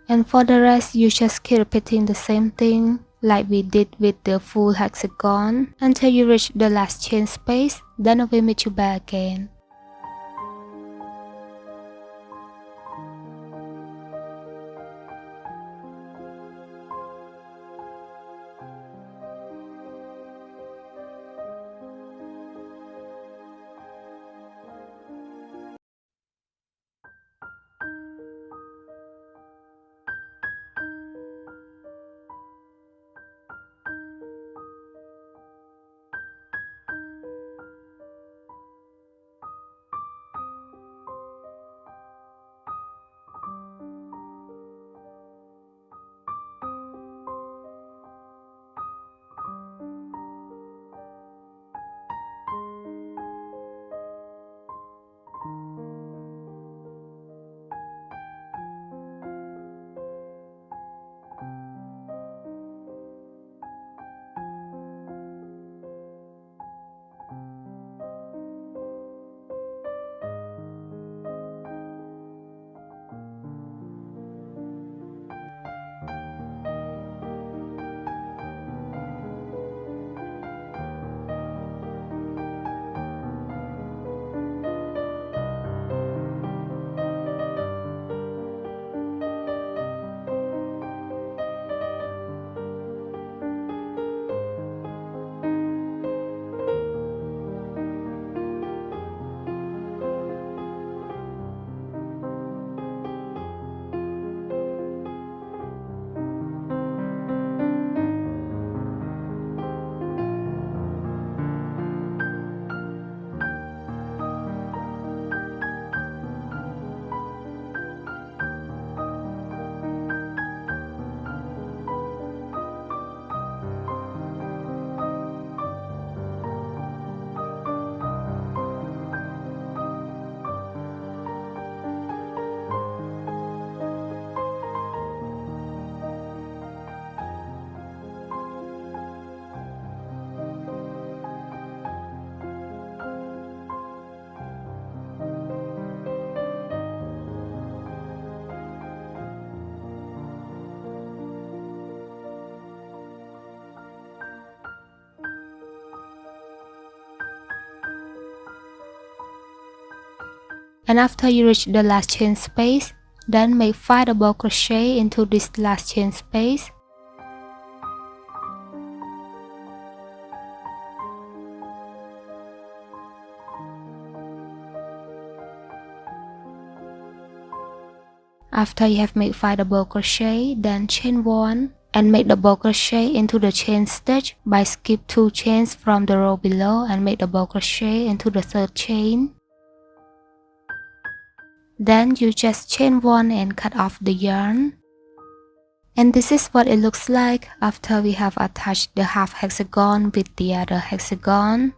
And for the rest, you just keep repeating the same thing like we did with the full hexagon until you reach the last chain space. Then I will meet you back again. And after you reach the last chain space, then make 5 double crochet into this last chain space. After you have made 5 double crochet, then chain 1 and make double crochet into the chain stitch by skip 2 chains from the row below and make double crochet into the 3rd chain. Then you just chain 1 and cut off the yarn. And this is what it looks like after we have attached the half hexagon with the other hexagon.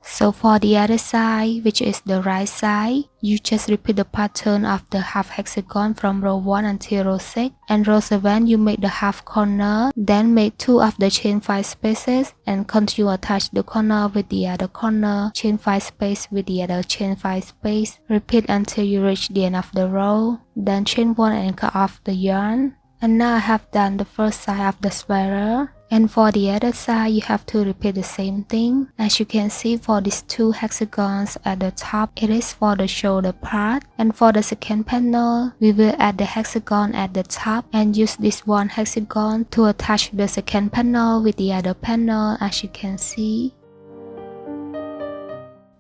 So for the other side, which is the right side, you just repeat the pattern of the half hexagon from row 1 until row 6, and row 7 you make the half corner, then make 2 of the chain 5 spaces and continue attach the corner with the other corner, chain 5 space with the other chain 5 space. Repeat until you reach the end of the row, then chain 1 and cut off the yarn. And now I have done the first side of the sweater. And for the other side, you have to repeat the same thing. As you can see, for these 2 hexagons at the top, it is for the shoulder part. And for the second panel, we will add the hexagon at the top and use this one hexagon to attach the second panel with the other panel, as you can see.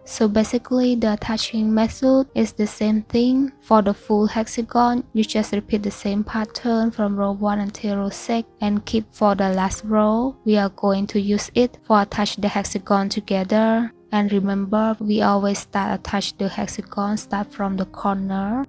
So basically, the attaching method is the same thing. For the full hexagon, you just repeat the same pattern from row 1 until row 6 and keep for the last row. We are going to use it for attach the hexagon together. And remember, we always attach the hexagon start from the corner.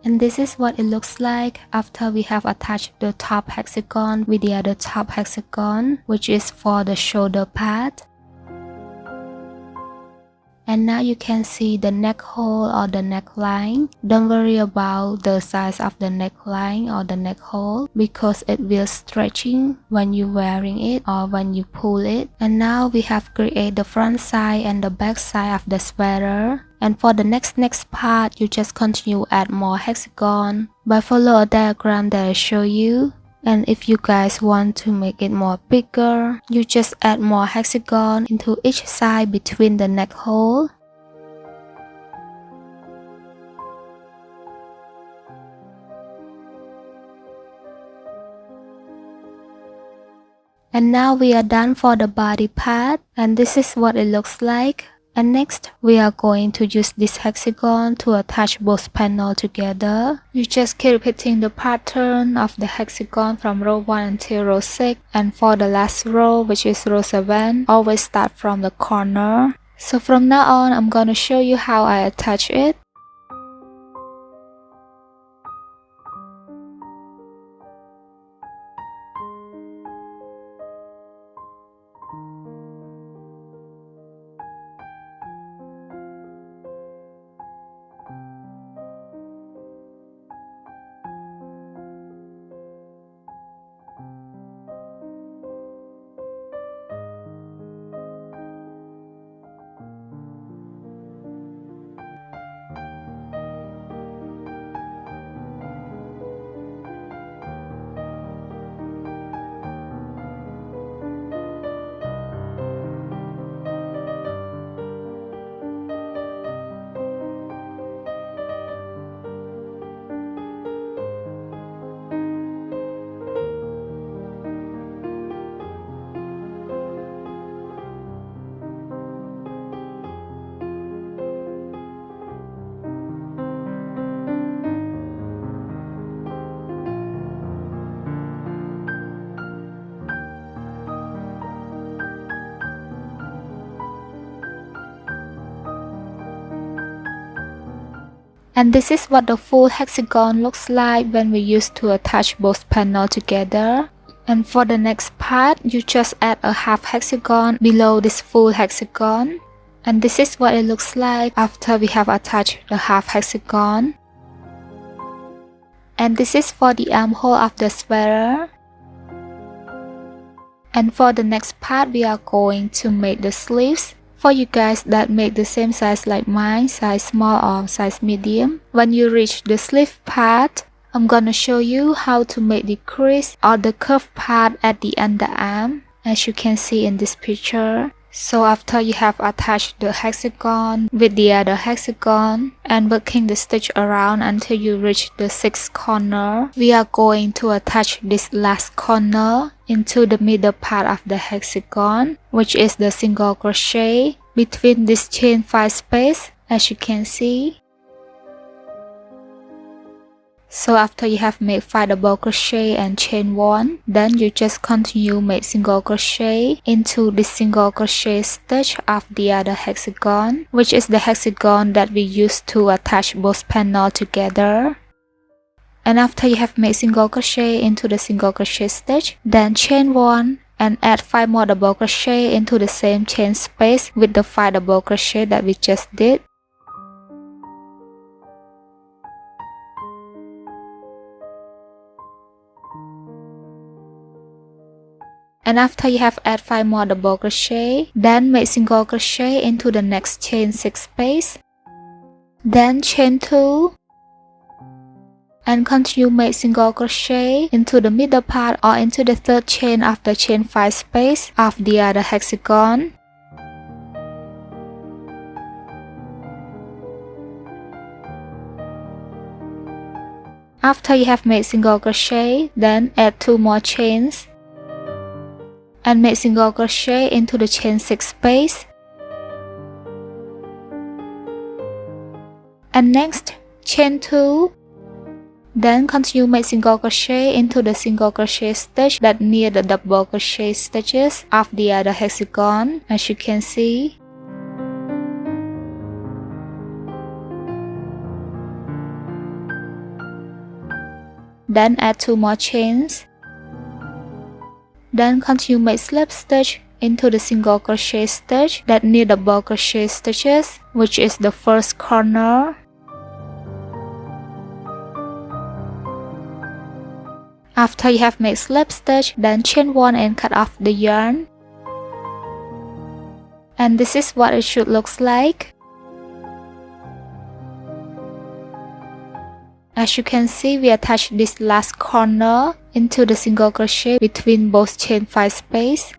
And this is what it looks like after we have attached the top hexagon with the other top hexagon, which is for the shoulder part. And now you can see the neck hole or the neckline. Don't worry about the size of the neckline or the neck hole because it will stretching when you're wearing it or when you pull it. And now we have created the front side and the back side of the sweater. And for the next part, you just continue add more hexagon by follow a diagram that I show you. And if you guys want to make it more bigger, you just add more hexagon into each side between the neck hole. And now we are done for the body part, and this is what it looks like. And next, we are going to use this hexagon to attach both panels together. You just keep repeating the pattern of the hexagon from row 1 until row 6. And for the last row, which is row 7, always start from the corner. So from now on, I'm gonna show you how I attach it. And this is what the full hexagon looks like when we use to attach both panels together. And for the next part, you just add a half hexagon below this full hexagon. And this is what it looks like after we have attached the half hexagon. And this is for the armhole of the sweater. And for the next part, we are going to make the sleeves. For you guys that make the same size like mine, size small or size medium, when you reach the sleeve part, I'm gonna show you how to make the crease or the curved part at the underarm, as you can see in this picture. So after you have attached the hexagon with the other hexagon and working the stitch around until you reach the 6th corner, we are going to attach this last corner into the middle part of the hexagon, which is the single crochet between this chain 5 space, as you can see. So after you have made 5 double crochet and chain 1, then you just continue make single crochet into the single crochet stitch of the other hexagon, which is the hexagon that we use to attach both panels together. And after you have made single crochet into the single crochet stitch, then chain 1 and add 5 more double crochet into the same chain space with the 5 double crochet that we just did. And after you have add 5 more double crochet, then make single crochet into the next chain 6 space, then chain 2, and continue make single crochet into the middle part or into the 3rd chain of the chain 5 space of the other hexagon. After you have made single crochet, then add 2 more chains and make single crochet into the chain 6 space. And next, chain 2, then continue make single crochet into the single crochet stitch that near the double crochet stitches of the other hexagon, as you can see. then add 2 more chains. Then continue make slip stitch into the single crochet stitch that near the double crochet stitches, which is the first corner. After you have made slip stitch, then chain 1 and cut off the yarn. And this is what it should look like. As you can see, we attach this last corner into the single crochet between both chain 5 space.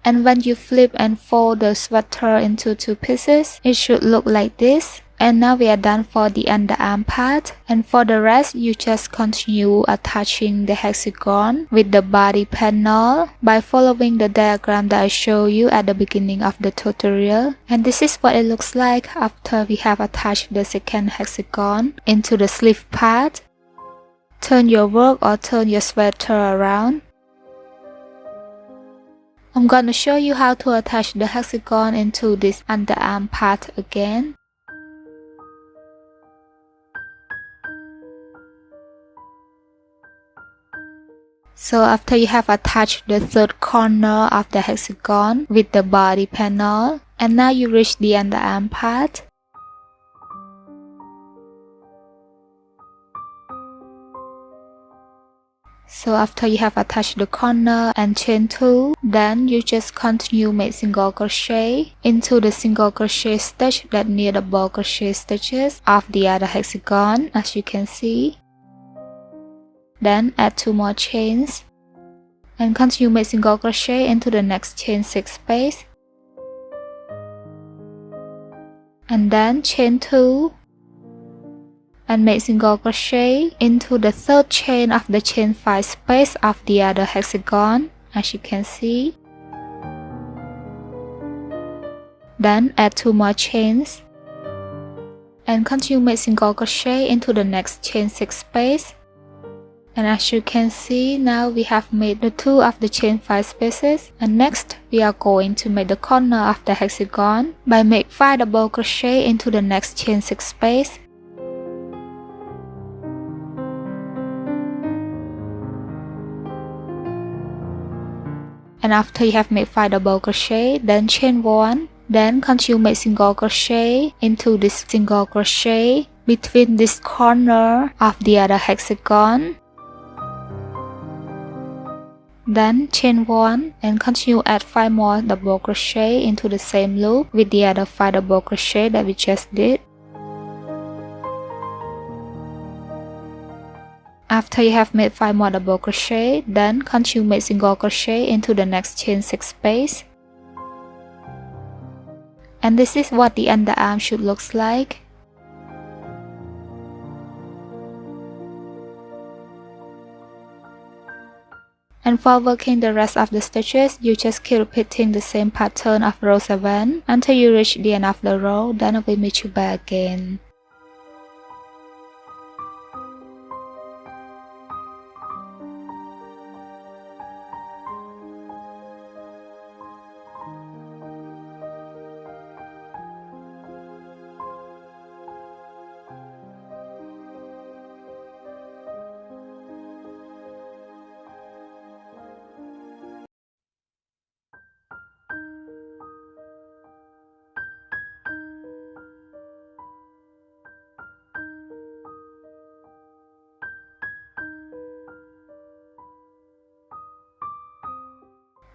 And when you flip and fold the sweater into 2 pieces, it should look like this. And now we are done for the underarm part, and for the rest you just continue attaching the hexagon with the body panel by following the diagram that I showed you at the beginning of the tutorial. And this is what it looks like after we have attached the second hexagon into the sleeve part. Turn your work or turn your sweater around. I'm gonna show you how to attach the hexagon into this underarm part again. So after you have attached the third corner of the hexagon with the body panel, and now you reach the underarm part. So after you have attached the corner and chain 2, then you just continue make single crochet into the single crochet stitch that near the double crochet stitches of the other hexagon, as you can see. Then add 2 more chains and continue make single crochet into the next chain 6 space, and then chain 2 and make single crochet into the third chain of the chain 5 space of the other hexagon, as you can see. Then add 2 more chains and continue make single crochet into the next chain 6 space. And as you can see, now we have made the 2 of the chain 5 spaces, and next we are going to make the corner of the hexagon by make 5 double crochet into the next chain 6 space. And after you have made 5 double crochet, then chain 1, then continue make single crochet into this single crochet between this corner of the other hexagon. Then chain 1 and continue add 5 more double crochet into the same loop with the other 5 double crochet that we just did. After you have made 5 more double crochet, then continue make single crochet into the next chain 6 space. And this is what the underarm should look like. And for working the rest of the stitches, you just keep repeating the same pattern of row 7 until you reach the end of the row, then I will meet you back again.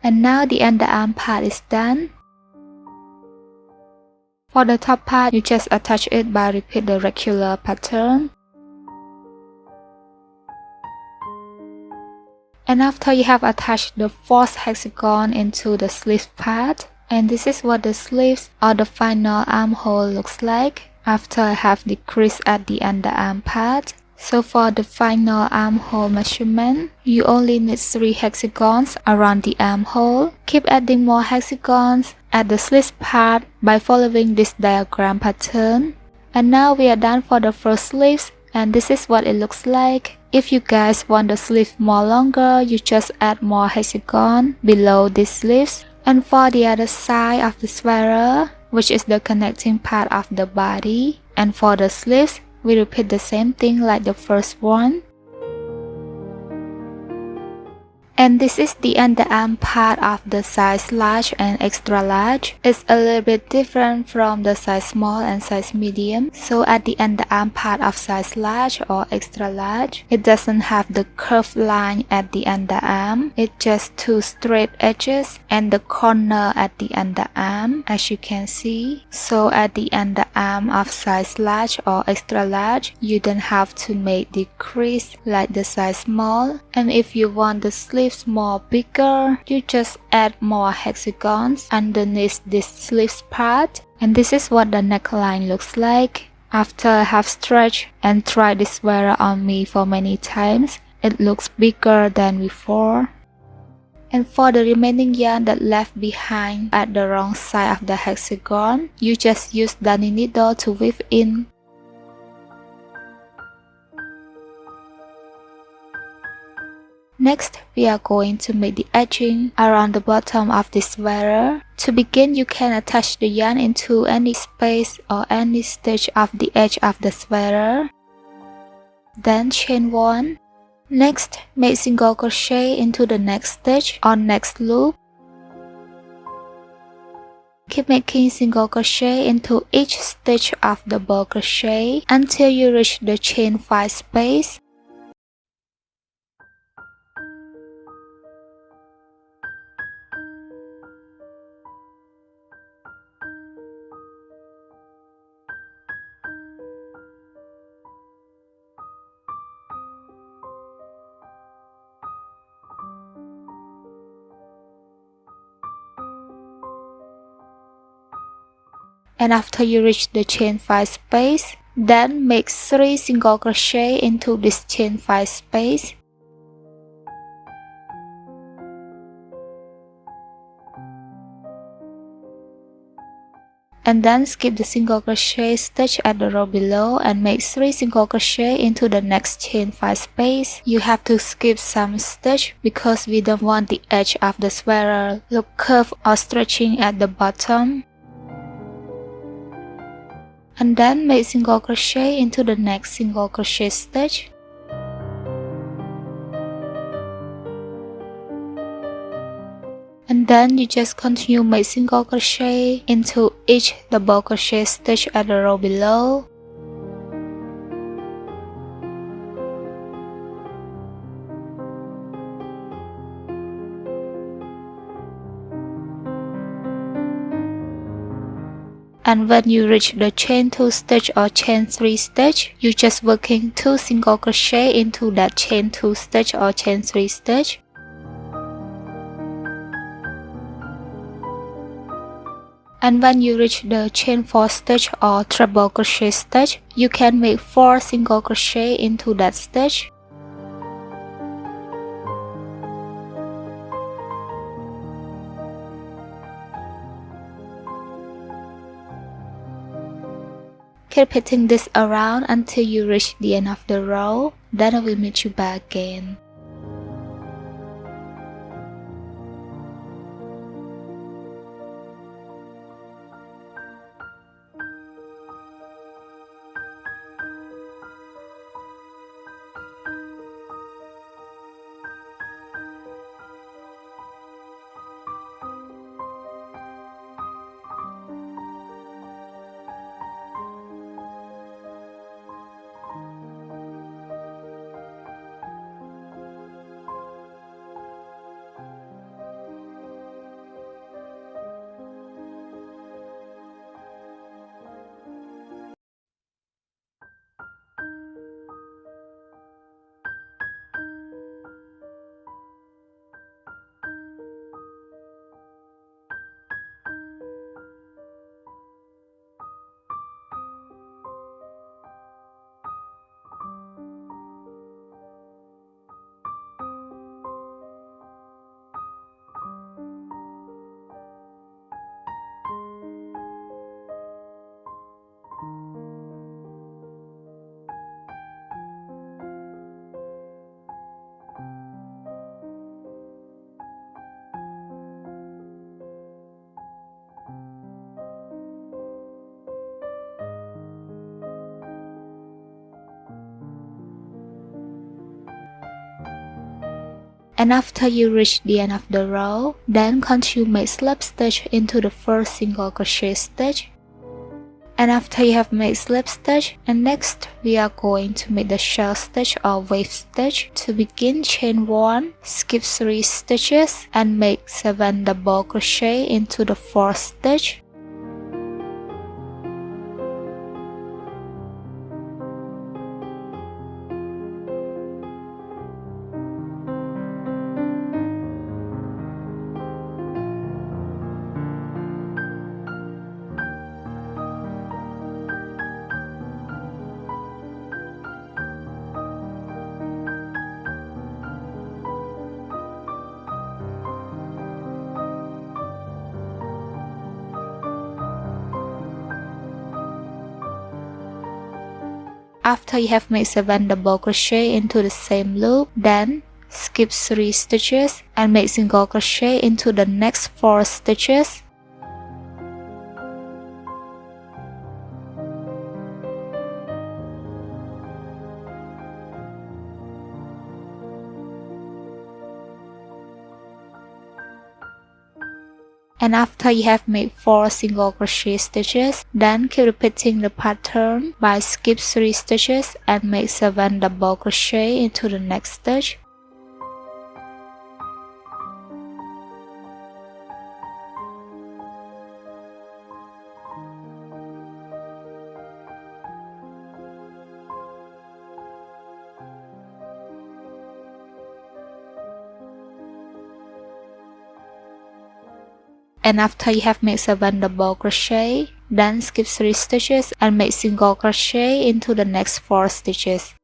And now the underarm part is done. For the top part, you just attach it by repeat the regular pattern. And after you have attached the fourth hexagon into the sleeve part, and this is what the sleeves or the final armhole looks like after I have decreased at the underarm part. So for the final armhole measurement, you only need 3 hexagons around the armhole. Keep adding more hexagons at the sleeve part by following this diagram pattern. And now we are done for the first sleeves, and this is what it looks like. If you guys want the sleeve more longer, you just add more hexagon below these sleeves. And for the other side of the sweater, which is the connecting part of the body, And for the sleeves, we repeat the same thing like the first one. And this is the underarm part of the size large and extra large. It's a little bit different from the size small and size medium. So at the underarm part of size large or extra large, it doesn't have the curved line at the underarm. It's just two straight edges and the corner at the underarm, as you can see. So at the underarm of size large or extra large, you don't have to make the crease like the size small. And if you want the sleeve more bigger, you just add more hexagons underneath this sleeves part. And this is what the neckline looks like. After I have stretched and tried this sweater on me for many times, it looks bigger than before. And for the remaining yarn that left behind at the wrong side of the hexagon, you just use the needle to weave in. Next, we are going to make the edging around the bottom of this sweater. To begin, you can attach the yarn into any space or any stitch of the edge of the sweater. Then chain 1. Next, make single crochet into the next stitch or next loop. Keep making single crochet into each stitch of the double crochet until you reach the chain 5 space. And after you reach the chain 5 space, then make 3 single crochet into this chain 5 space. And then skip the single crochet stitch at the row below and make 3 single crochet into the next chain 5 space. You have to skip some stitch because we don't want the edge of the sweater look curved or stretching at the bottom. And then make single crochet into the next single crochet stitch. And then you just continue make single crochet into each double crochet stitch at the row below. And when you reach the chain 2 stitch or chain 3 stitch, you just working 2 single crochet into that chain 2 stitch or chain 3 stitch. And when you reach the chain 4 stitch or treble crochet stitch, you can make 4 single crochet into that stitch. Keep repeating this around until you reach the end of the row. Then I will meet you back again. And after you reach the end of the row, then continue make slip stitch into the first single crochet stitch. And after you have made slip stitch, and next we are going to make the shell stitch or wave stitch. To begin, chain 1, skip 3 stitches and make 7 double crochet into the 4th stitch. After you have made 7 double crochet into the same loop, then skip 3 stitches and make single crochet into the next 4 stitches. And after you have made 4 single crochet stitches, then keep repeating the pattern by skip 3 stitches and make 7 double crochet into the next stitch. And after you have made 7 double crochet, then skip 3 stitches and make single crochet into the next 4 stitches.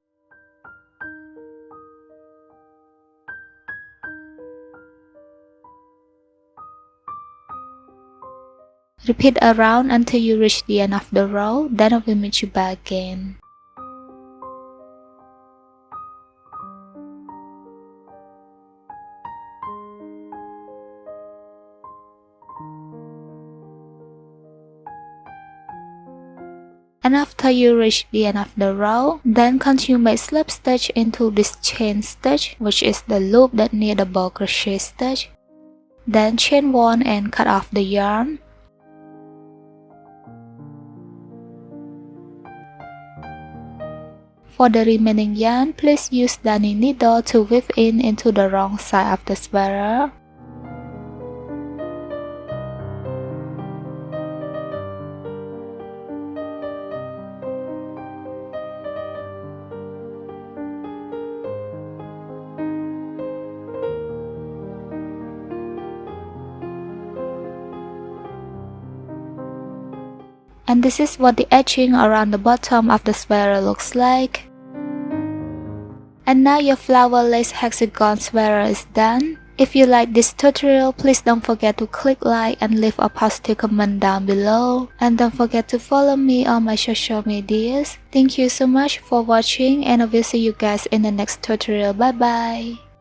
Repeat around until you reach the end of the row, then I will meet you back again. And after you reach the end of the row, then continue make slip stitch into this chain stitch, which is the loop that near the double crochet stitch. Then chain 1 and cut off the yarn. For the remaining yarn, please use the knitting needle to weave in into the wrong side of the sweater. And this is what the edging around the bottom of the sweater looks like. And now your flower lace hexagon sweater is done. If you like this tutorial, please don't forget to click like and leave a positive comment down below. And don't forget to follow me on my social medias. Thank you so much for watching, and I will see you guys in the next tutorial. Bye bye.